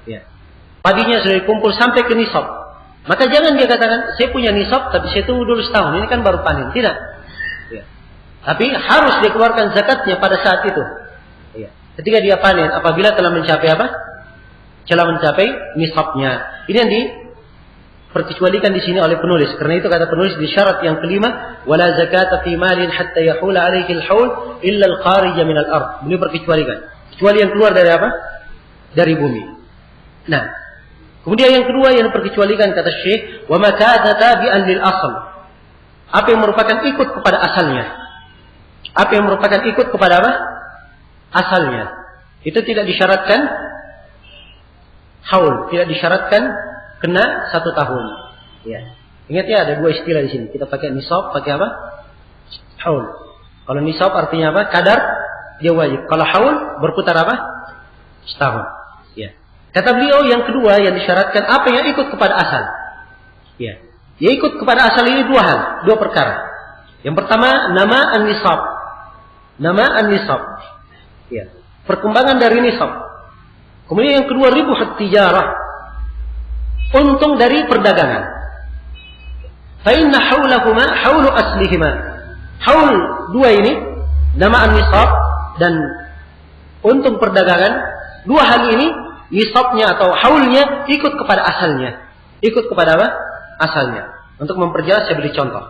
Ya. Padinya sudah dikumpul sampai ke nisab. Maka jangan dia katakan, "Saya punya nisab tapi saya tunggu dulu setahun, ini kan baru panen." Tidak. Ya. Tapi harus dikeluarkan zakatnya pada saat itu. Ya. Ketika dia panen, apabila telah mencapai apa? Telah mencapai nisabnya. Ini yang diperkecualikan di sini oleh penulis. Karena itu kata penulis di syarat yang kelima, wala zakata fi malin hatta yahula alaihi al-haul illa al-kharij min al-ard. Beliau perkecualikan. Kecuali yang keluar dari apa? Dari bumi. Nah, kemudian yang kedua yang diperkecualikan kata Syekh, wa ma kana tabi'an lil asl. Apa yang merupakan ikut kepada asalnya? Apa yang merupakan ikut kepada apa? Asalnya. Itu tidak disyaratkan haul, tidak disyaratkan kena 1 tahun. Ya. Ingat ya, ada 2 istilah di sini. Kita pakai nisab, pakai apa? Haul. Kalau nisab artinya apa? Kadar, dia wajib. Kalau haul berputar apa? Setahun. Ya. Kata beliau yang kedua yang disyaratkan apa yang ikut kepada asal. Ya. Yang ikut kepada asal ini 2 hal, 2 perkara. Yang pertama nama an-nisab. Nama an-nisab. Ya. Perkembangan dari nisab. Kemudian yang kedua ribuh tijarah. Untung dari perdagangan. Fa inna haulahuma haulu aslihima. Haul 2 ini, nama an-nisab dan untung perdagangan, 2 hal ini nisabnya atau haulnya ikut kepada asalnya. Ikut kepada apa? Asalnya. Untuk memperjelas saya beri contoh.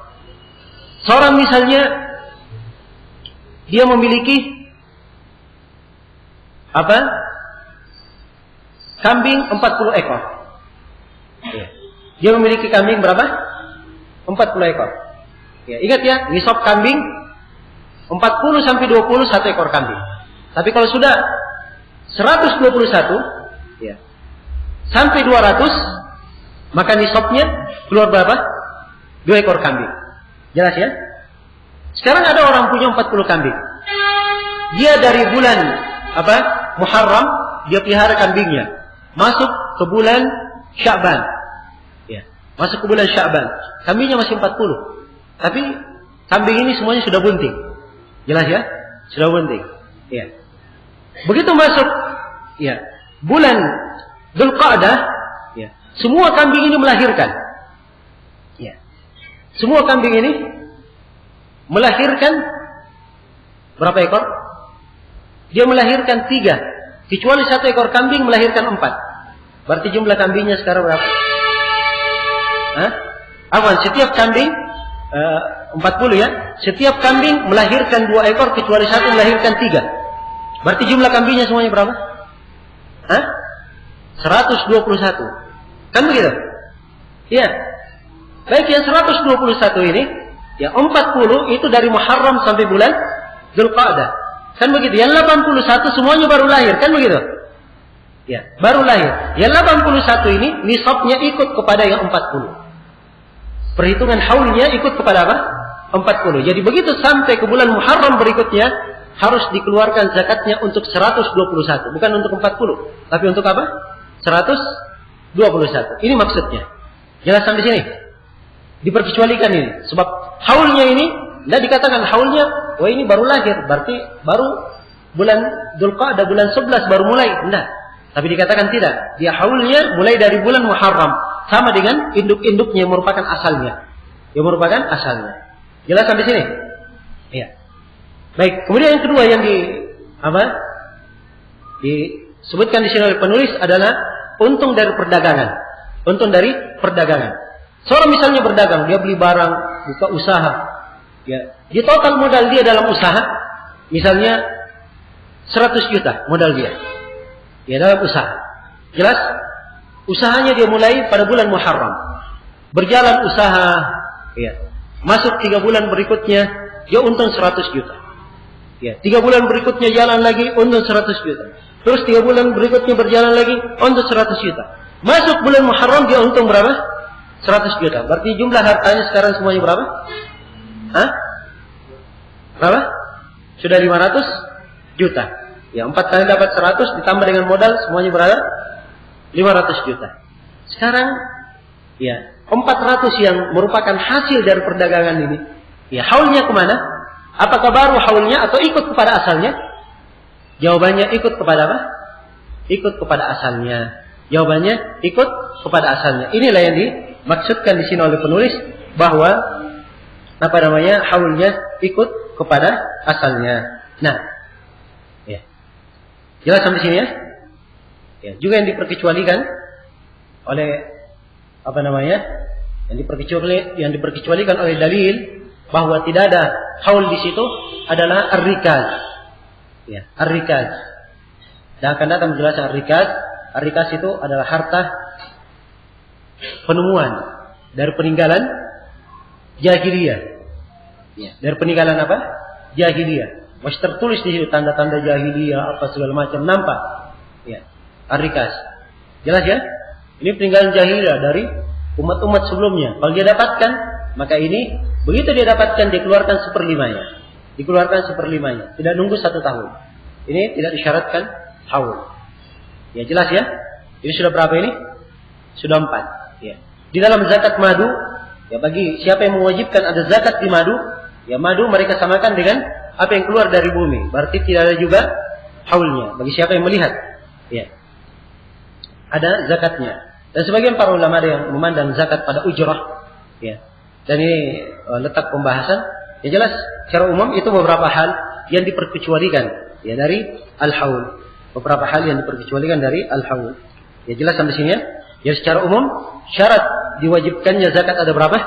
Seorang misalnya dia memiliki kambing 40 ekor. Ya. Dia memiliki kambing berapa? 40 ekor. Ya, ingat ya, nisab kambing 40 sampai 20 1 ekor kambing. Tapi kalau sudah 121 ya, sampai 200 maka nisabnya keluar berapa? 2 ekor kambing. Jelas ya? Sekarang ada orang punya 40 kambing. Dia dari bulan Muharram dia pelihara kambingnya. Masuk ke bulan Sya'ban. Ya, masuk ke bulan Sya'ban. Kambingnya masih 40. Tapi kambing ini semuanya sudah bunting. Jelas ya? Sudah bunting. Ya. Begitu masuk ya, bulan Dzulqa'dah, ya, semua kambing ini melahirkan. Ya. Semua kambing ini melahirkan berapa ekor? Dia melahirkan 3. Kecuali 1 ekor kambing melahirkan 4. Berarti jumlah kambingnya sekarang berapa? Setiap kambing 40 ya. Setiap kambing melahirkan 2 ekor kecuali 1 melahirkan 3. Berarti jumlah kambingnya semuanya berapa? 121. Kan begitu? Iya. Baik, yang 121 ini, ya 40 itu dari Muharram sampai bulan Dzulqa'dah. Kan begitu. Yang 81 semuanya baru lahir, kan begitu? Ya, baru lahir. Yang 81 ini nisabnya ikut kepada yang 40. Perhitungan haulnya ikut kepada apa? 40. Jadi begitu sampai ke bulan Muharram berikutnya, harus dikeluarkan zakatnya untuk 121, bukan untuk 40, tapi untuk apa? 121. Ini maksudnya. Jelas sampai sini? Diperkecualikan ini. Sebab haulnya ini, tidak dikatakan haulnya, wah ini baru lahir, berarti baru bulan Dzulqa'dah, bulan 11 baru mulai. Tidak. Tapi dikatakan tidak. Dia haulnya mulai dari bulan Muharram. Sama dengan induk-induknya yang merupakan asalnya. Yang merupakan asalnya. Jelas sampai sini? Iya. Baik. Kemudian yang kedua yang disebutkan di sini oleh penulis adalah untung dari perdagangan. Untung dari perdagangan. Seorang misalnya berdagang, dia beli barang, buka usaha. Ya. Di total modal dia dalam usaha, misalnya 100 juta modal dia. Ya, dalam usaha. Jelas? Usahanya dia mulai pada bulan Muharram. Berjalan usaha, ya. Masuk 3 bulan berikutnya, dia untung 100 juta. Ya, 3 bulan berikutnya jalan lagi, untung 100 juta. Terus 3 bulan berikutnya berjalan lagi, untung 100 juta. Masuk bulan Muharram dia untung berapa? 100 juta. Berarti jumlah hartanya sekarang semuanya berapa? Hah? Berapa? Sudah 500 juta. Ya, 4 kali dapat 100 ditambah dengan modal semuanya berapa? 500 juta. Sekarang, ya, 400 yang merupakan hasil dari perdagangan ini, ya, haulnya kemana? Apakah baru haulnya atau ikut kepada asalnya? Jawabannya ikut kepada apa? Ikut kepada asalnya. Jawabannya ikut kepada asalnya. Inilah yang dimaksudkan di sini oleh penulis bahwa haulnya ikut kepada asalnya. Nah, ya. Jelas sampai sini ya? Ya, juga yang diperkecualikan oleh yang diperkecualikan oleh dalil bahwa tidak ada haul di situ adalah ar-rikaz. Ya, ar-rikaz. Dan akan datang menjelaskan ar-rikaz. Ar-rikaz itu adalah harta penemuan dari peninggalan jahiliyah. Ya, dari peninggalan apa? Jahiliyah. Masih tertulis di situ tanda-tanda jahiliyah apa segala macam nampak. Ya. Ar-rikaz. Jelas ya? Ini peninggalan jahiliyah dari umat-umat sebelumnya. Kalau dia dapatkan, maka ini begitu dia dapatkan dikeluarkan 1/5-nya. Dikeluarkan 1/5-nya. Tidak nunggu 1 tahun. Ini tidak disyaratkan haul. Ya jelas ya? Ini sudah berapa ini? Sudah 4. Ya. Di dalam zakat madu, ya bagi siapa yang mewajibkan ada zakat di madu, ya madu mereka samakan dengan apa yang keluar dari bumi. Berarti tidak ada juga haulnya. Bagi siapa yang melihat, ya. Ada zakatnya. Dan sebagian para ulama ada yang memandang zakat pada ujrah, ya. Dan ini letak pembahasan. Ya jelas, secara umum itu beberapa hal yang diperkecualikan, ya dari al-haul. Beberapa hal yang diperkecualikan dari al-haul. Ya jelas sampai sini ya. Jadi secara umum syarat diwajibkannya zakat ada berapa?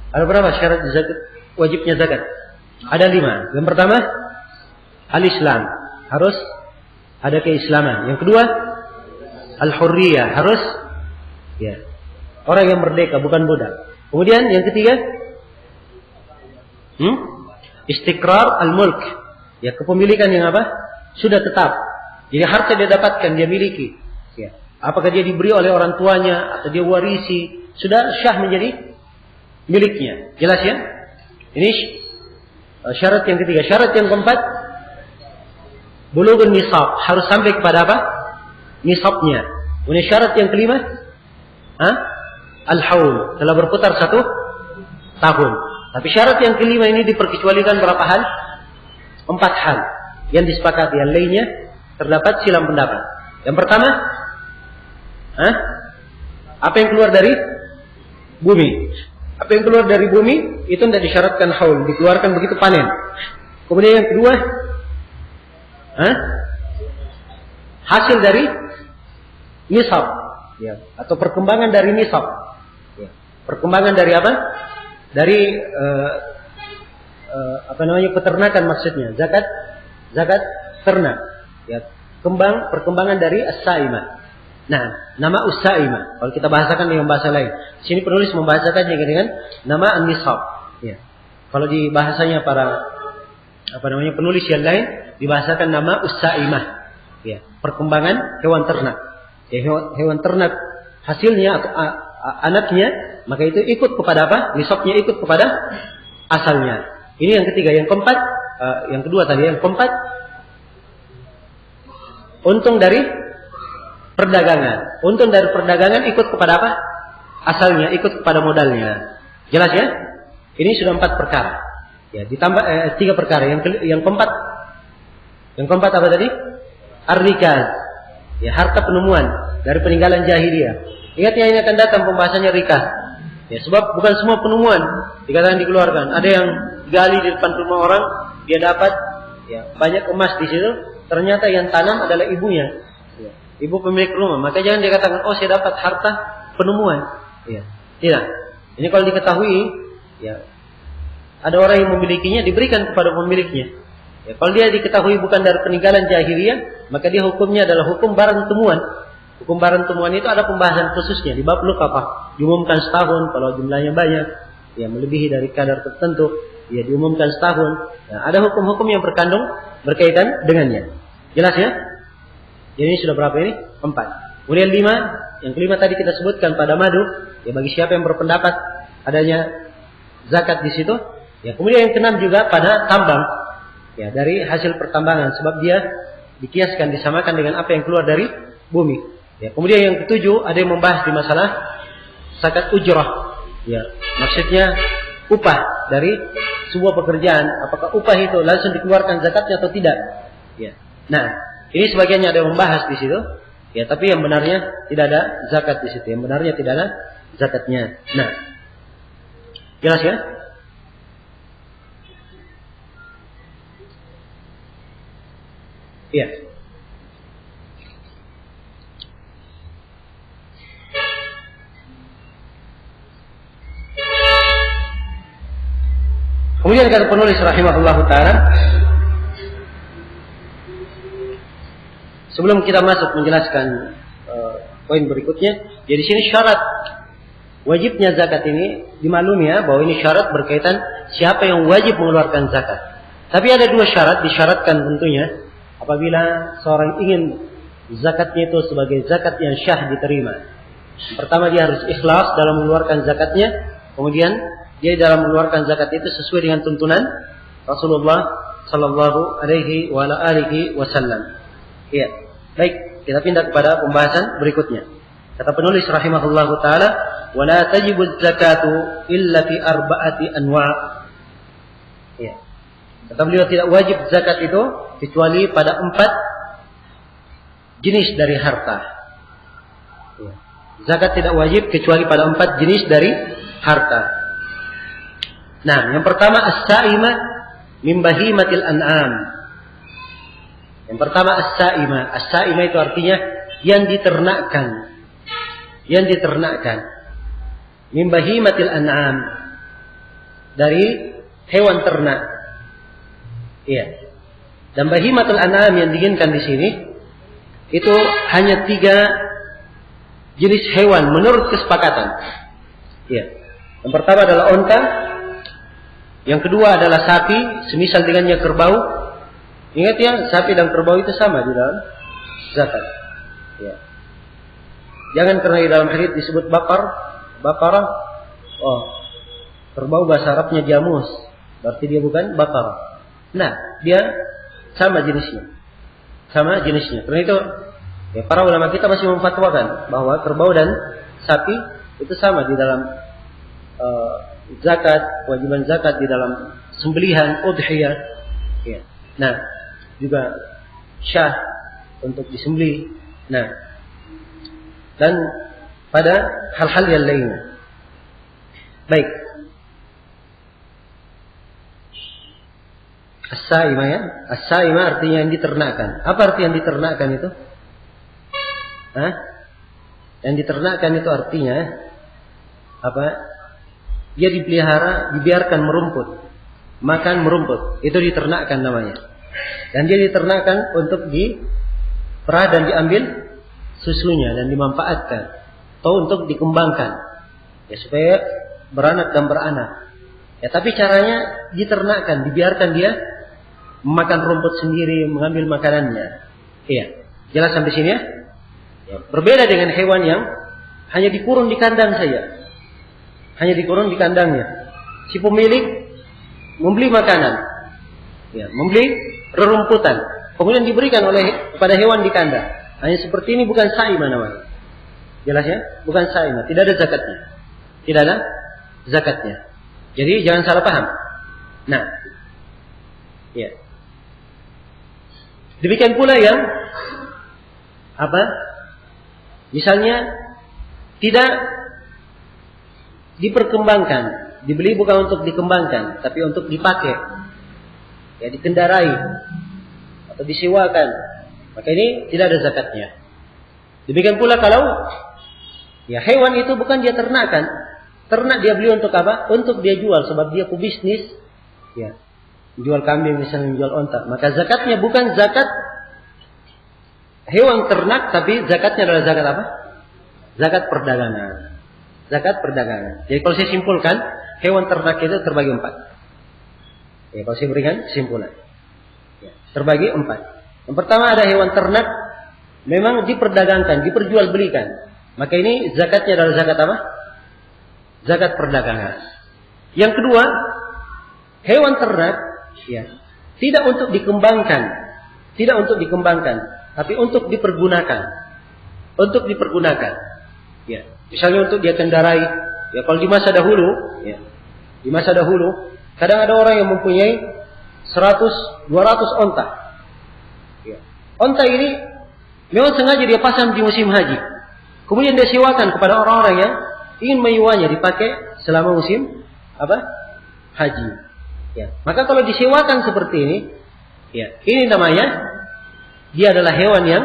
Ada berapa syarat zakat wajibnya zakat? Ada 5. Yang pertama al-Islam, harus ada keislaman. Yang kedua al-hurriyah, harus ya orang yang merdeka bukan budak. Kemudian yang ketiga istiqrar al-mulk, ya kepemilikan yang apa? Sudah tetap. Jadi harta dia dapatkan, dia miliki. Ya. Apakah dia diberi oleh orang tuanya atau dia warisi, sudah syah menjadi miliknya. Jelas ya? Ini syarat yang ketiga. Syarat yang keempat, bulughun nisab, harus sampai kepada apa? Nisabnya. Kemudian syarat yang kelima, al-haul, telah berputar 1 tahun. Tapi syarat yang kelima ini diperkecualikan berapa hal? 4 hal yang disepakati. Yang lainnya terdapat silang pendapat. Yang pertama, apa yang keluar dari bumi? Apa yang keluar dari bumi itu tidak disyaratkan haul, dikeluarkan begitu panen. Kemudian yang kedua, hasil dari nisab, ya, atau perkembangan dari nisab. Ya. Perkembangan dari apa? Dari peternakan maksudnya. Zakat ternak. Ya, perkembangan dari as-saimah. Nah, nama us-saimah kalau kita bahasakan dengan bahasa lain. Sini penulis membahasakannya dengan nama an-nisab. Ya. Kalau di bahasanya para penulis yang lain dibahasakan nama us-saimah. Ya, perkembangan hewan ternak. Ya, hewan ternak hasilnya atau anaknya, maka itu ikut kepada apa? Nisabnya ikut kepada asalnya. ini yang ketiga. Yang keempat, yang kedua tadi. Yang keempat, untung dari perdagangan. Untung dari perdagangan ikut kepada apa? Asalnya, ikut kepada modalnya. Jelas ya? Ini sudah 4 perkara. Ya, ditambah 3 perkara. Yang keempat apa tadi? Ar-rikaz. Ya, harta penemuan dari peninggalan jahiliyah. Ingat ya, ini akan datang pembahasannya rikaz. Ya, sebab bukan semua penemuan dikatakan dikeluarkan. Ada yang gali di depan rumah orang, dia dapat ya banyak emas di situ. Ternyata yang tanam adalah ibunya, ya, ibu pemilik rumah. Maka jangan dikatakan, oh saya dapat harta penemuan. Ya, tidak. Ini kalau diketahui, ya ada orang yang memilikinya, diberikan kepada pemiliknya. Ya, kalau dia diketahui bukan dari peninggalan jahiliyah, maka dia hukumnya adalah hukum barang temuan. Hukum barang temuan itu ada pembahasan khususnya di bab luqatah. Diumumkan setahun kalau jumlahnya banyak, ya melebihi dari kadar tertentu, ya diumumkan setahun. Nah, ada hukum-hukum yang berkaitan dengannya. Jelas ya? Jadi ini sudah berapa ini? 4. Kemudian 5, yang kelima tadi kita sebutkan pada madu, ya bagi siapa yang berpendapat adanya zakat di situ. Ya, kemudian yang keenam juga pada tambang. Ya, dari hasil pertambangan, sebab dia dikiaskan, disamakan dengan apa yang keluar dari bumi. Ya, kemudian yang ketujuh ada yang membahas di masalah zakat ujrah. Ya, maksudnya upah dari sebuah pekerjaan, apakah upah itu langsung dikeluarkan zakatnya atau tidak? Ya. Nah, ini sebagiannya ada yang membahas di situ. Ya, tapi yang benarnya tidak ada zakat di situ. Yang benarnya tidak ada zakatnya. Nah, jelas ya? Iya. Kemudian kata penulis rahimahullah ta'ala, sebelum kita masuk menjelaskan poin berikutnya, jadi di sini syarat wajibnya zakat ini dimaklumi ya, bahwa ini syarat berkaitan siapa yang wajib mengeluarkan zakat. Tapi ada 2 syarat disyaratkan tentunya apabila seorang ingin zakatnya itu sebagai zakat yang syah diterima. Yang pertama, dia harus ikhlas dalam mengeluarkan zakatnya. Kemudian dia dalam mengeluarkan zakat itu sesuai dengan tuntunan Rasulullah sallallahu alaihi wasallam. Iya. Baik, kita pindah kepada pembahasan berikutnya. Kata penulis rahimahullahu taala, "Wa la tajibu zakatu illa fi 4 anwa'." Iya. Kata beliau, tidak wajib zakat itu kecuali pada 4 jenis dari harta. Iya. Zakat tidak wajib kecuali pada 4 jenis dari harta. Nah, yang pertama as-sa'imah min bahimatil an'am. Yang pertama as-sa'imah. As-sa'imah itu artinya yang diternakkan. Yang diternakkan. Min bahimatil an'am. Dari hewan ternak. Iya. Dan bahimatul an'am yang diinginkan di sini itu hanya 3 jenis hewan menurut kesepakatan. Iya. Yang pertama adalah onta. Yang kedua adalah sapi, semisal dengannya kerbau. Ingat ya, sapi dan kerbau itu sama di dalam zakat. Ya. Jangan karena di dalam hadits disebut bakarah. Oh, kerbau bahasa Arabnya jamus, berarti dia bukan bakarah. Nah, dia sama jenisnya. Sama jenisnya. Karena itu, ya, para ulama kita masih memfatwakan bahwa kerbau dan sapi itu sama di dalam zakat, kewajiban zakat di dalam sembelihan udhiyah. Ya. Nah, juga syah untuk disembelih. Nah, dan pada hal-hal yang lainnya. Baik. As-sa'imah ya. As-sa'imah artinya yang diternakkan. Apa arti yang diternakkan itu? Hah? Yang diternakkan itu artinya apa? Dia dipelihara, dibiarkan merumput, makan merumput, itu diternakkan namanya. Dan dia diternakkan untuk diperah dan diambil susunya dan dimanfaatkan, atau untuk dikembangkan, ya supaya beranak dan beranak. Ya, tapi caranya diternakkan, dibiarkan dia memakan rumput sendiri, mengambil makanannya. Iya, jelas sampai sini ya? Ya, berbeda dengan hewan yang hanya dikurung di kandang saja. Hanya dikurung di kandangnya. Si pemilik membeli makanan, ya, membeli rerumputan, kemudian diberikan kepada hewan di kandang. Hanya seperti ini bukan saimah namanya. Jelas ya? Bukan saimah, tidak ada zakatnya. Tidak ada zakatnya. Jadi jangan salah paham. Nah, ya. Demikian pula yang misalnya tidak diperkembangkan, dibeli bukan untuk dikembangkan, tapi untuk dipakai, ya, dikendarai atau disewakan, maka ini tidak ada zakatnya. Demikian pula kalau ya hewan itu bukan dia ternakan, ternak dia beli untuk apa? Untuk dia jual, sebab dia pebisnis, ya, jual kambing misalnya, jual onta, maka zakatnya bukan zakat hewan ternak, tapi zakatnya adalah zakat apa? Zakat perdagangan. Zakat perdagangan. Jadi kalau saya simpulkan, hewan ternak itu terbagi 4. Ya, kalau saya berikan kesimpulan, ya, terbagi 4. Yang pertama ada hewan ternak memang diperdagangkan, diperjualbelikan. Maka ini zakatnya adalah zakat apa? Zakat perdagangan. Yang kedua, hewan ternak, ya, tidak untuk dikembangkan, tapi untuk dipergunakan. Untuk dipergunakan. Ya, misalnya untuk dia kendarai. Ya, kalau di masa dahulu, ya, di masa dahulu, kadang ada orang yang mempunyai 100, 200 onta. Ya. Onta ini memang sengaja dia pasang di musim haji. Kemudian dia sewakan kepada orang-orang yang ingin menyewanya, dipakai selama musim haji. Ya. Maka kalau disewakan seperti ini, ya, ini namanya dia adalah hewan yang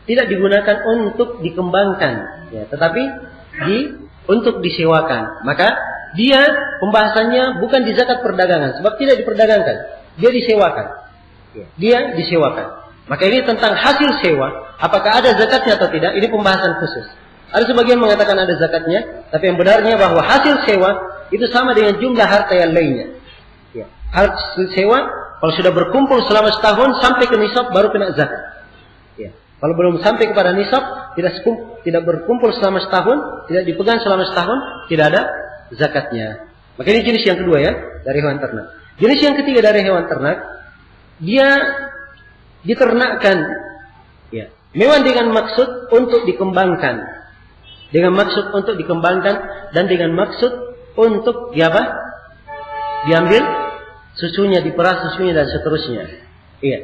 tidak digunakan untuk dikembangkan, ya, tetapi untuk disewakan. Maka dia pembahasannya bukan di zakat perdagangan, sebab tidak diperdagangkan, dia disewakan. Ya, dia disewakan. Maka ini tentang hasil sewa, apakah ada zakatnya atau tidak, ini pembahasan khusus. Ada sebagian mengatakan ada zakatnya, tapi yang benarnya bahwa hasil sewa itu sama dengan jumlah harta yang lainnya. Ya, hasil sewa kalau sudah berkumpul selama setahun sampai ke nisab baru kena zakat. Ya. Kalau belum sampai kepada nisab, tidak berkumpul selama setahun, tidak dipegang selama setahun, tidak ada zakatnya. Maka ini jenis yang kedua, ya, dari hewan ternak. Jenis yang ketiga dari hewan ternak, dia diternakkan, ya, memang dengan maksud untuk dikembangkan, dan dengan maksud untuk diambil susunya, diperas susunya dan seterusnya. Iya.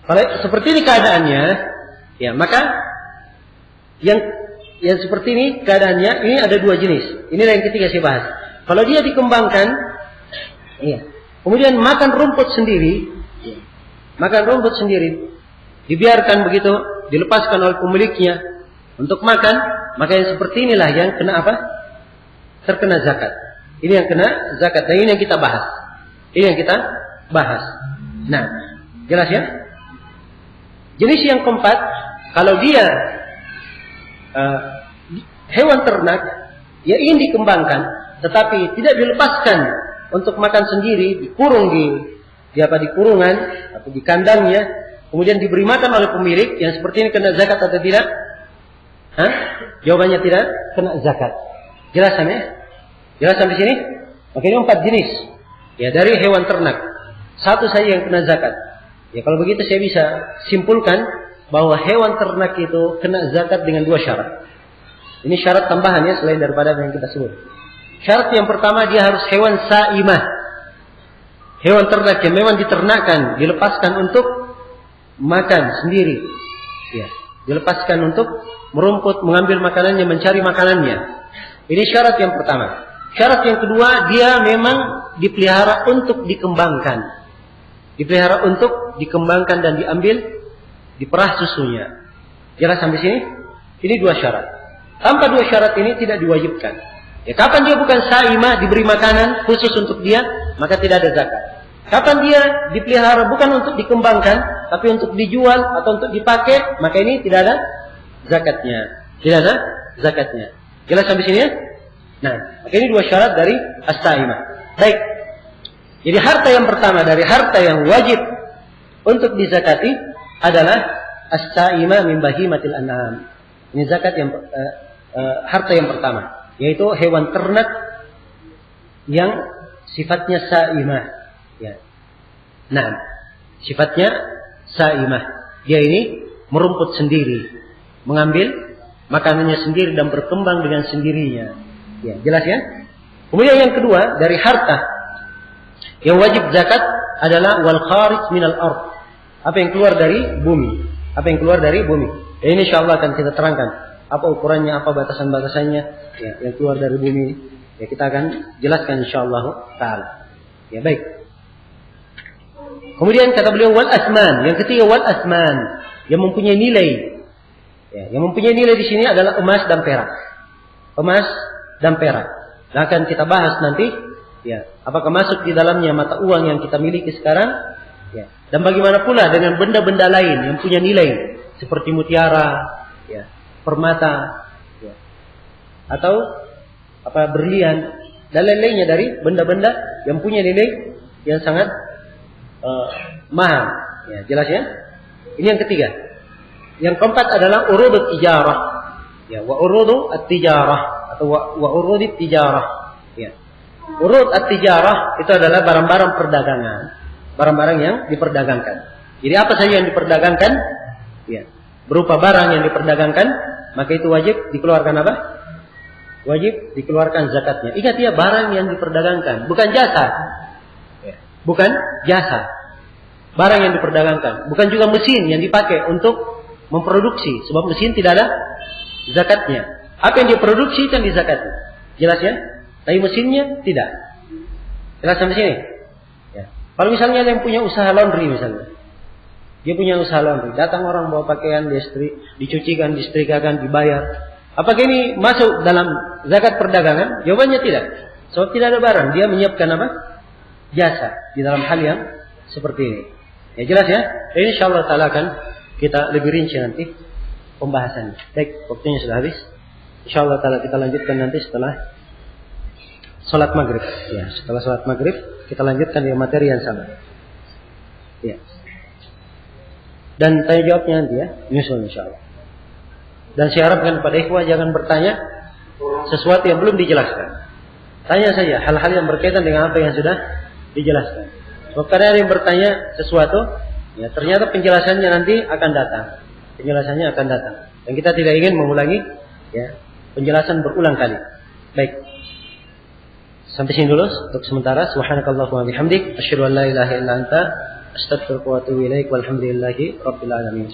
Kalau seperti ini keadaannya, ya, maka yang seperti ini keadaannya, ini ada 2 jenis. Inilah yang ketiga saya bahas. Kalau dia dikembangkan, iya, kemudian makan rumput sendiri, iya, dibiarkan begitu, dilepaskan oleh pemiliknya untuk makan, maka yang seperti inilah yang kena terkena zakat. Ini yang kena zakat. Dan ini yang kita bahas. Nah, jelas ya? Jenis yang keempat, kalau dia hewan ternak yang ingin dikembangkan, tetapi tidak dilepaskan untuk makan sendiri, dikurung di kurungan atau di kandangnya, kemudian diberi makan oleh pemilik, yang seperti ini kena zakat atau tidak? Jawabannya tidak kena zakat. Jelasan ya? Jelas sampai sini? Oke, ini 4 jenis, ya, dari hewan ternak. 1 saja yang kena zakat. Ya, kalau begitu saya bisa simpulkan bahwa hewan ternak itu kena zakat dengan 2 syarat. Ini syarat tambahannya selain daripada yang kita sebut. Syarat yang pertama, dia harus hewan saimah. Hewan ternak yang memang diternakkan, dilepaskan untuk makan sendiri. Ya, dilepaskan untuk merumput, mengambil makanannya, mencari makanannya. Ini syarat yang pertama. Syarat yang kedua, dia memang dipelihara untuk dikembangkan. Dipelihara untuk dikembangkan dan diperah susunya. Jelas sampai sini? Ini 2 syarat. Tanpa 2 syarat ini tidak diwajibkan. Ya, kapan dia bukan saimah, diberi makanan khusus untuk dia, maka tidak ada zakat. Kapan dia dipelihara bukan untuk dikembangkan, tapi untuk dijual atau untuk dipakai, maka ini tidak ada zakatnya. Tidak ada zakatnya. Jelas sampai sini ya? Nah, maka ini 2 syarat dari as-saimah. Baik. Jadi harta yang pertama dari harta yang wajib untuk dizakati adalah as-saimah min bahimatil an'am. Ini zakat yang harta yang pertama, yaitu hewan ternak yang sifatnya sa'imah. Ya. Nah, sifatnya sa'imah. Dia ini merumput sendiri, mengambil makanannya sendiri dan berkembang dengan sendirinya. Ya, jelas ya? Kemudian yang kedua, dari harta yang wajib zakat adalah wal kharij minal ard. Apa yang keluar dari bumi? Apa yang keluar dari bumi? Ya, ini insyaallah akan kita terangkan. Apa ukurannya, apa batasan-batasannya, ya, yang keluar dari bumi. Ya, kita akan jelaskan insyaallah taala. Ya, baik. Kemudian kata beliau wal asman. Yang ketiga wal asman, yang mempunyai nilai. Ya, yang mempunyai nilai di sini adalah emas dan perak. Emas dan perak. Nah, akan kita bahas nanti, ya, apakah masuk di dalamnya mata uang yang kita miliki sekarang, ya, dan bagaimana pula dengan benda-benda lain yang punya nilai seperti mutiara, ya, permata, ya, atau berlian dan lain-lainnya dari benda-benda yang punya nilai yang sangat mahal. Ya, jelas ya? Ini yang ketiga. Yang keempat adalah urudut tijarah. Ya, wa urudu at-tijarah atau wa urudit tijarah. Ya. Urud at-tijarah itu adalah barang-barang perdagangan, barang-barang yang diperdagangkan. Jadi apa saja yang diperdagangkan? Ya, berupa barang yang diperdagangkan, maka itu wajib dikeluarkan apa? Wajib dikeluarkan zakatnya. Ingat ya, barang yang diperdagangkan, bukan jasa. Ya. Bukan jasa. Barang yang diperdagangkan, bukan juga mesin yang dipakai untuk memproduksi, sebab mesin tidak ada zakatnya. Apa yang diproduksi itu yang dizakati. Jelas ya? Tapi mesinnya tidak. Jelas sampai sini? Ya. Kalau misalnya ada yang punya usaha laundry misalnya. Dia punya usaha laundry. Datang orang bawa pakaian, dicucikan, disetrikakan, dibayar. Apakah ini masuk dalam zakat perdagangan? Jawabannya tidak. Sebab tidak ada barang. Dia menyiapkan apa? Jasa. Di dalam hal yang seperti ini. Ya, jelas ya? Dan insyaallah ta'ala akan kita lebih rinci nanti pembahasannya. Baik, waktunya sudah habis. Insyaallah ta'ala kita lanjutkan nanti setelah salat maghrib. Ya, setelah salat maghrib kita lanjutkan dengan materi yang sama. Ya. Dan tanya jawabnya nanti ya, nyusul insyaallah. Dan saya harapkan kepada ikhwah jangan bertanya sesuatu yang belum dijelaskan. Tanya saja hal-hal yang berkaitan dengan apa yang sudah dijelaskan. Sebab kadang ada yang bertanya sesuatu, ya ternyata penjelasannya nanti akan datang. Penjelasannya akan datang. Dan kita tidak ingin mengulangi, ya, penjelasan berulang kali. Baik. Sampai sini dulu untuk sementara. Subhanakallahumma bihamdik, asyhadu an la ilaha illa anta, astaghfiruka wa atubu ilaik. Walhamdulillahi rabbil alamin.